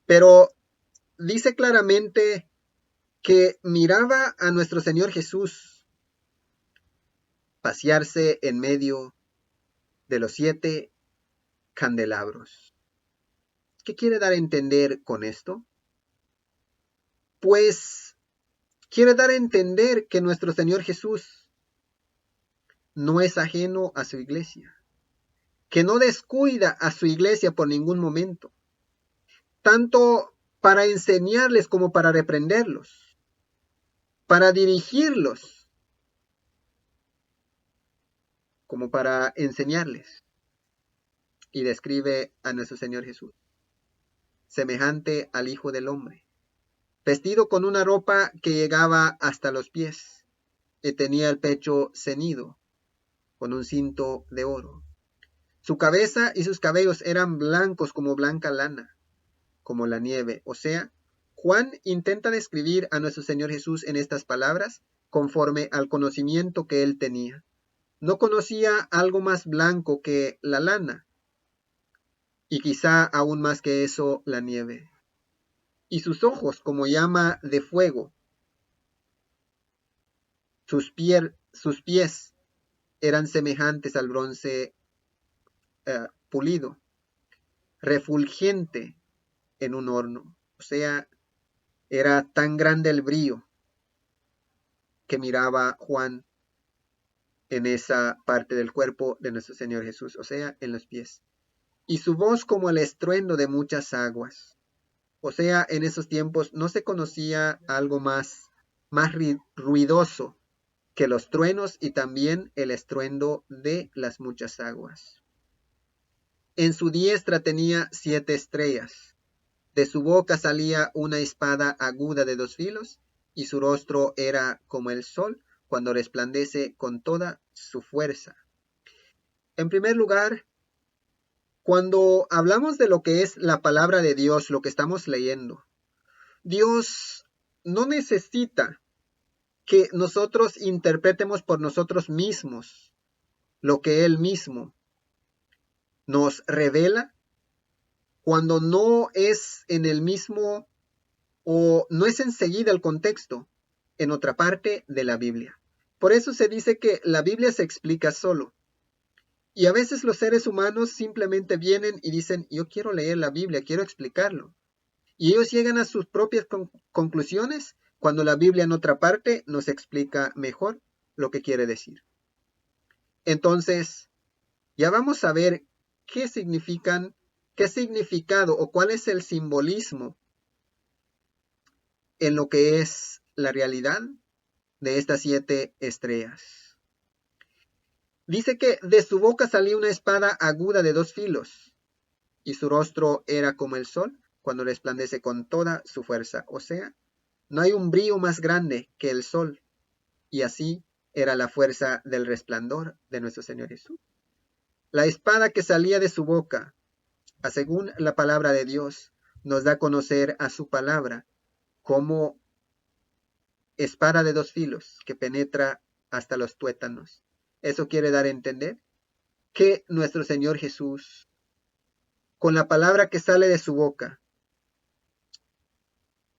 Pero dice claramente que miraba a nuestro Señor Jesús pasearse en medio de los 7 candelabros. ¿Qué quiere dar a entender con esto? Pues quiere dar a entender que nuestro Señor Jesús no es ajeno a su iglesia, que no descuida a su iglesia por ningún momento, tanto para enseñarles como para reprenderlos, para dirigirlos como para enseñarles. Y describe a nuestro Señor Jesús semejante al Hijo del Hombre, vestido con una ropa que llegaba hasta los pies, y tenía el pecho ceñido con un cinto de oro. Su cabeza y sus cabellos eran blancos como blanca lana, como la nieve. O sea, Juan intenta describir a nuestro Señor Jesús en estas palabras conforme al conocimiento que él tenía. No conocía algo más blanco que la lana, y quizá aún más que eso, la nieve. Y sus ojos como llama de fuego. Sus pies eran semejantes al bronce pulido, refulgente en un horno. O sea, era tan grande el brillo que miraba Juan en esa parte del cuerpo de nuestro Señor Jesús, o sea, en los pies. Y su voz como el estruendo de muchas aguas. O sea, en esos tiempos no se conocía algo más ruidoso que los truenos y también el estruendo de las muchas aguas. En su diestra tenía 7 estrellas. De su boca salía una espada aguda de 2 filos, y su rostro era como el sol cuando resplandece con toda su fuerza. En primer lugar, cuando hablamos de lo que es la palabra de Dios, lo que estamos leyendo, Dios no necesita que nosotros interpretemos por nosotros mismos lo que Él mismo nos revela cuando no es en el mismo o no es enseguida el contexto en otra parte de la Biblia. Por eso se dice que la Biblia se explica solo. Y a veces los seres humanos simplemente vienen y dicen, yo quiero leer la Biblia, quiero explicarlo. Y ellos llegan a sus propias conclusiones cuando la Biblia en otra parte nos explica mejor lo que quiere decir. Entonces, ya vamos a ver qué significan, qué significado o cuál es el simbolismo en lo que es la realidad de estas 7 estrellas. Dice que de su boca salía una espada aguda de 2 filos, y su rostro era como el sol cuando resplandece con toda su fuerza. O sea, no hay un brillo más grande que el sol, y así era la fuerza del resplandor de nuestro Señor Jesús. La espada que salía de su boca, según la palabra de Dios, nos da a conocer a su palabra como espada de 2 filos que penetra hasta los tuétanos. Eso quiere dar a entender que nuestro Señor Jesús, con la palabra que sale de su boca,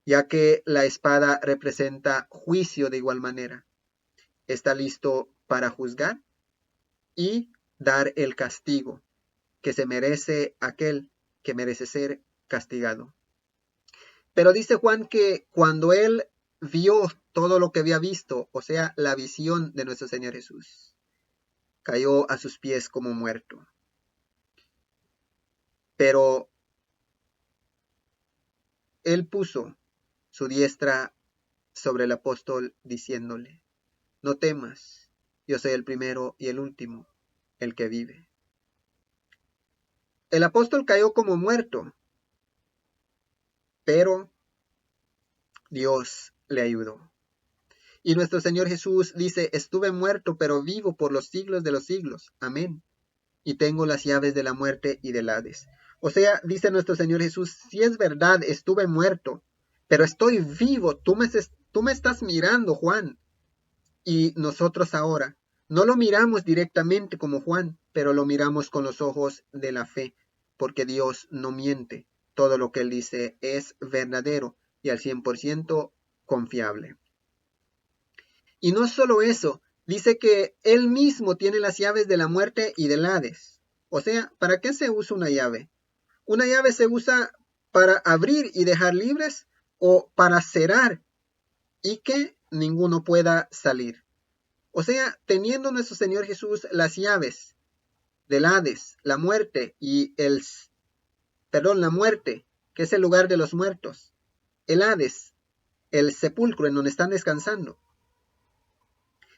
ya que la espada representa juicio de igual manera, está listo para juzgar y dar el castigo que se merece aquel que merece ser castigado. Pero dice Juan que cuando él vio todo lo que había visto, o sea, la visión de nuestro Señor Jesús, cayó a sus pies como muerto. Pero él puso su diestra sobre el apóstol diciéndole, no temas, yo soy el primero y el último, el que vive. El apóstol cayó como muerto, pero Dios le ayudó. Y nuestro Señor Jesús dice, estuve muerto, pero vivo por los siglos de los siglos. Amén. Y tengo las llaves de la muerte y del Hades. O sea, dice nuestro Señor Jesús, si es verdad, estuve muerto, pero estoy vivo. Tú me estás mirando, Juan. Y nosotros ahora no lo miramos directamente como Juan, pero lo miramos con los ojos de la fe, porque Dios no miente. Todo lo que Él dice es verdadero y al 100% confiable. Y no solo eso, dice que Él mismo tiene las llaves de la muerte y del Hades. O sea, ¿para qué se usa una llave? Una llave se usa para abrir y dejar libres o para cerrar y que ninguno pueda salir. O sea, teniendo nuestro Señor Jesús las llaves del Hades, la muerte y la muerte, que es el lugar de los muertos, el Hades, el sepulcro en donde están descansando.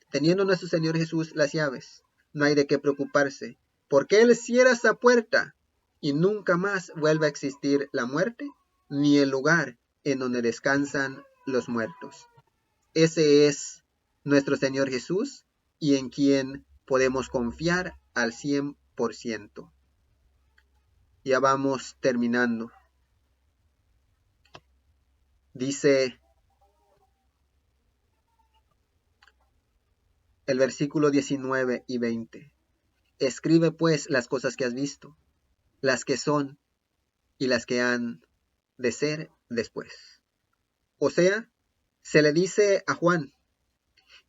Teniendo nuestro Señor Jesús las llaves, no hay de qué preocuparse, porque Él cierra esa puerta y nunca más vuelve a existir la muerte ni el lugar en donde descansan los muertos. Ese es nuestro Señor Jesús y en quien podemos confiar al 100%. Ya vamos terminando. Dice el versículo 19 y 20. Escribe pues las cosas que has visto, las que son y las que han de ser después. O sea, se le dice a Juan,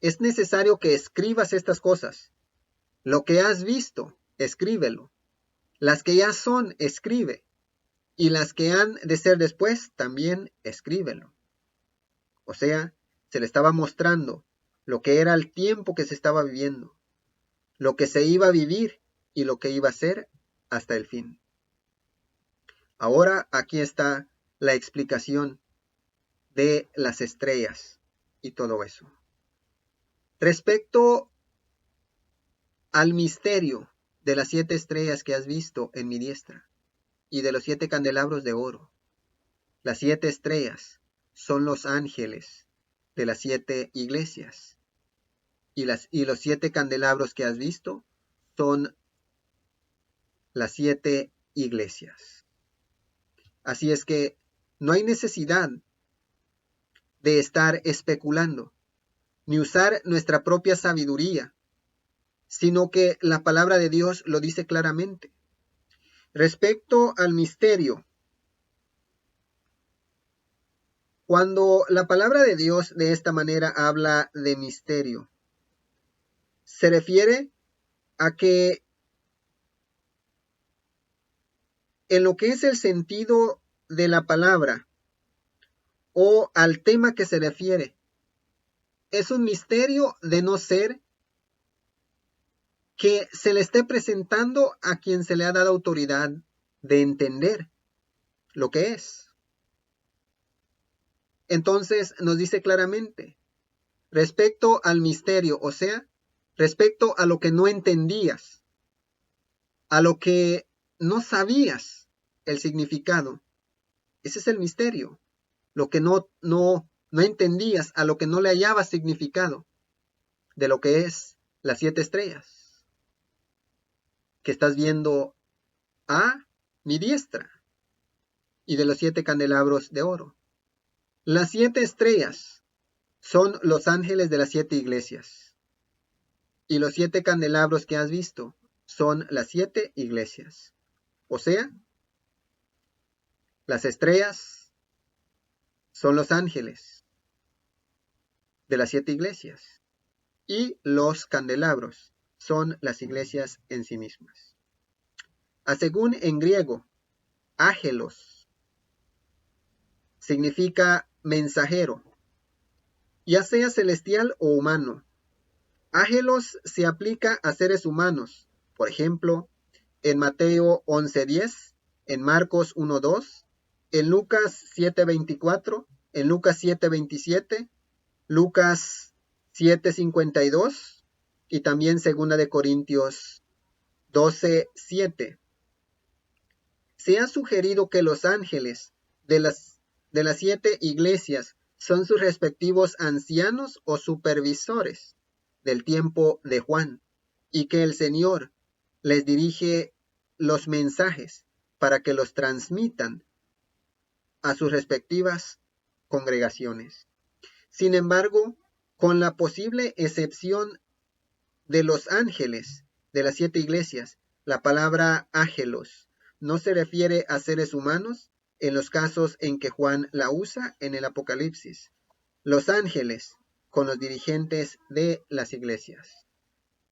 es necesario que escribas estas cosas. Lo que has visto, escríbelo. Las que ya son, escribe. Y las que han de ser después, también escríbelo. O sea, se le estaba mostrando lo que era el tiempo que se estaba viviendo, lo que se iba a vivir y lo que iba a ser hasta el fin. Ahora aquí está la explicación de las estrellas y todo eso. Respecto al misterio de las 7 estrellas que has visto en mi diestra y de los 7 candelabros de oro, Las 7 estrellas son los ángeles de las 7 iglesias. Y los 7 candelabros que has visto son las 7 iglesias. Así es que no hay necesidad de estar especulando, ni usar nuestra propia sabiduría, sino que la palabra de Dios lo dice claramente. Respecto al misterio, cuando la palabra de Dios de esta manera habla de misterio, se refiere a que en lo que es el sentido de la palabra o al tema que se refiere, es un misterio de no ser que se le esté presentando a quien se le ha dado autoridad de entender lo que es. Entonces nos dice claramente, respecto al misterio, o sea, respecto a lo que no entendías, a lo que no sabías el significado, ese es el misterio, lo que no entendías, a lo que no le hallabas significado de lo que es las 7 estrellas que estás viendo a mi diestra y de los 7 candelabros de oro. Las 7 estrellas son los ángeles de las 7 iglesias y los 7 candelabros que has visto son las 7 iglesias. O sea, las estrellas son los ángeles de las 7 iglesias y los candelabros son las iglesias en sí mismas. Según en griego, ángelos significa mensajero, ya sea celestial o humano. Ángelos se aplica a seres humanos, por ejemplo, en Mateo 11:10, en Marcos 1:2, en Lucas 7:24, en Lucas 7:27, Lucas 7:52 y también 2 de Corintios 12:7. Se ha sugerido que los ángeles de las 7 iglesias son sus respectivos ancianos o supervisores del tiempo de Juan, y que el Señor les dirige los mensajes para que los transmitan a sus respectivas congregaciones. Sin embargo, con la posible excepción de los ángeles de las 7 iglesias, la palabra ángelos no se refiere a seres humanos en los casos en que Juan la usa en el Apocalipsis. Los ángeles con los dirigentes de las iglesias.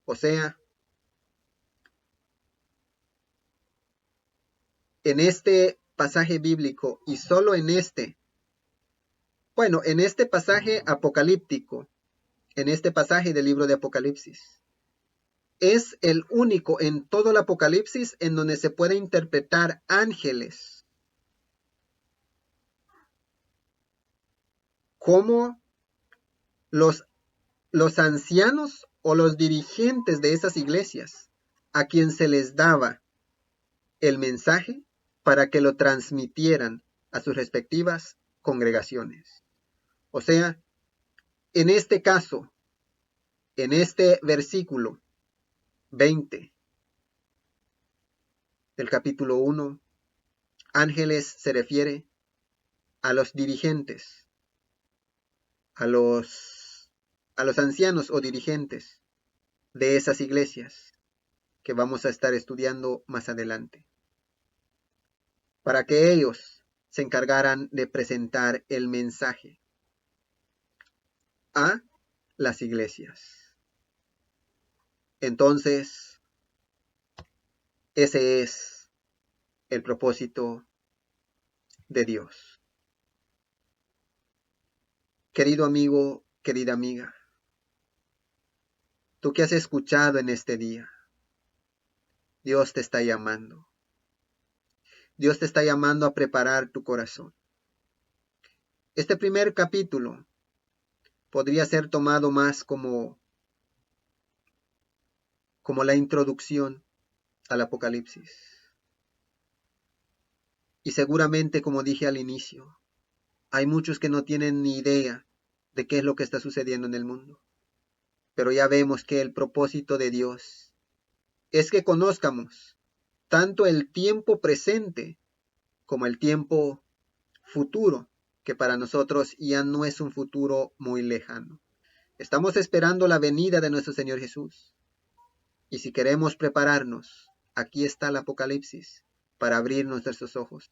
O sea, en este pasaje bíblico y solo en este pasaje apocalíptico, en este pasaje del libro de Apocalipsis, es el único en todo el Apocalipsis en donde se puede interpretar ángeles como los ancianos o los dirigentes de esas iglesias a quien se les daba el mensaje para que lo transmitieran a sus respectivas congregaciones. O sea, en este caso, en este versículo 20 del capítulo 1, ángeles se refiere a los dirigentes, a los ancianos o dirigentes de esas iglesias que vamos a estar estudiando más adelante, para que ellos se encargaran de presentar el mensaje a las iglesias. Entonces, ese es el propósito de Dios. Querido amigo, querida amiga, tú que has escuchado en este día, Dios te está llamando. Dios te está llamando a preparar tu corazón. Este primer capítulo podría ser tomado más como la introducción al Apocalipsis. Y seguramente, como dije al inicio, Hay muchos que no tienen ni idea de qué es lo que está sucediendo en el mundo. Pero ya vemos que el propósito de Dios es que conozcamos tanto el tiempo presente como el tiempo futuro, que para nosotros ya no es un futuro muy lejano. Estamos esperando la venida de nuestro Señor Jesús. Y si queremos prepararnos, aquí está el Apocalipsis para abrir nuestros ojos.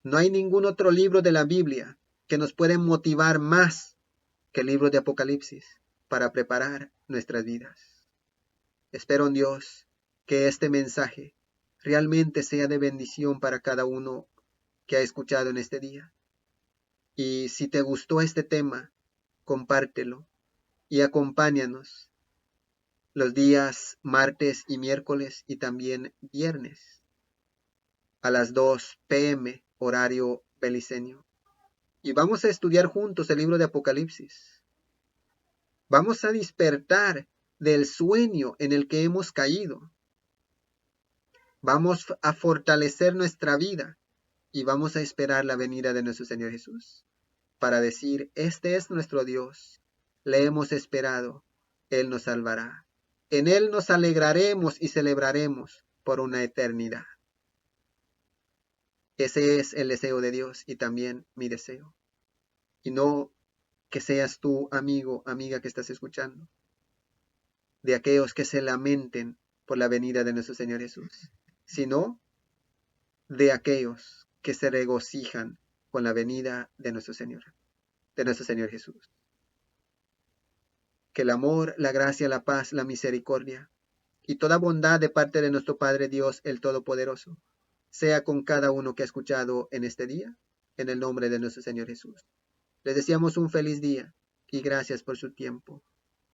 No hay ningún otro libro de la Biblia que nos pueda motivar más que el libro de Apocalipsis para preparar nuestras vidas. Espero en Dios que este mensaje realmente sea de bendición para cada uno que ha escuchado en este día. Y si te gustó este tema, compártelo y acompáñanos los días martes y miércoles y también viernes a las 2 p.m. horario belicenio. Y vamos a estudiar juntos el libro de Apocalipsis. Vamos a despertar del sueño en el que hemos caído. Vamos a fortalecer nuestra vida y vamos a esperar la venida de nuestro Señor Jesús para decir, este es nuestro Dios, le hemos esperado, Él nos salvará. En Él nos alegraremos y celebraremos por una eternidad. Ese es el deseo de Dios y también mi deseo. Y no que seas tú, amigo, amiga que estás escuchando, de aquellos que se lamenten por la venida de nuestro Señor Jesús, sino de aquellos que se regocijan con la venida de nuestro Señor Jesús. Que el amor, la gracia, la paz, la misericordia y toda bondad de parte de nuestro Padre Dios, el Todopoderoso, sea con cada uno que ha escuchado en este día, en el nombre de nuestro Señor Jesús. Les deseamos un feliz día y gracias por su tiempo.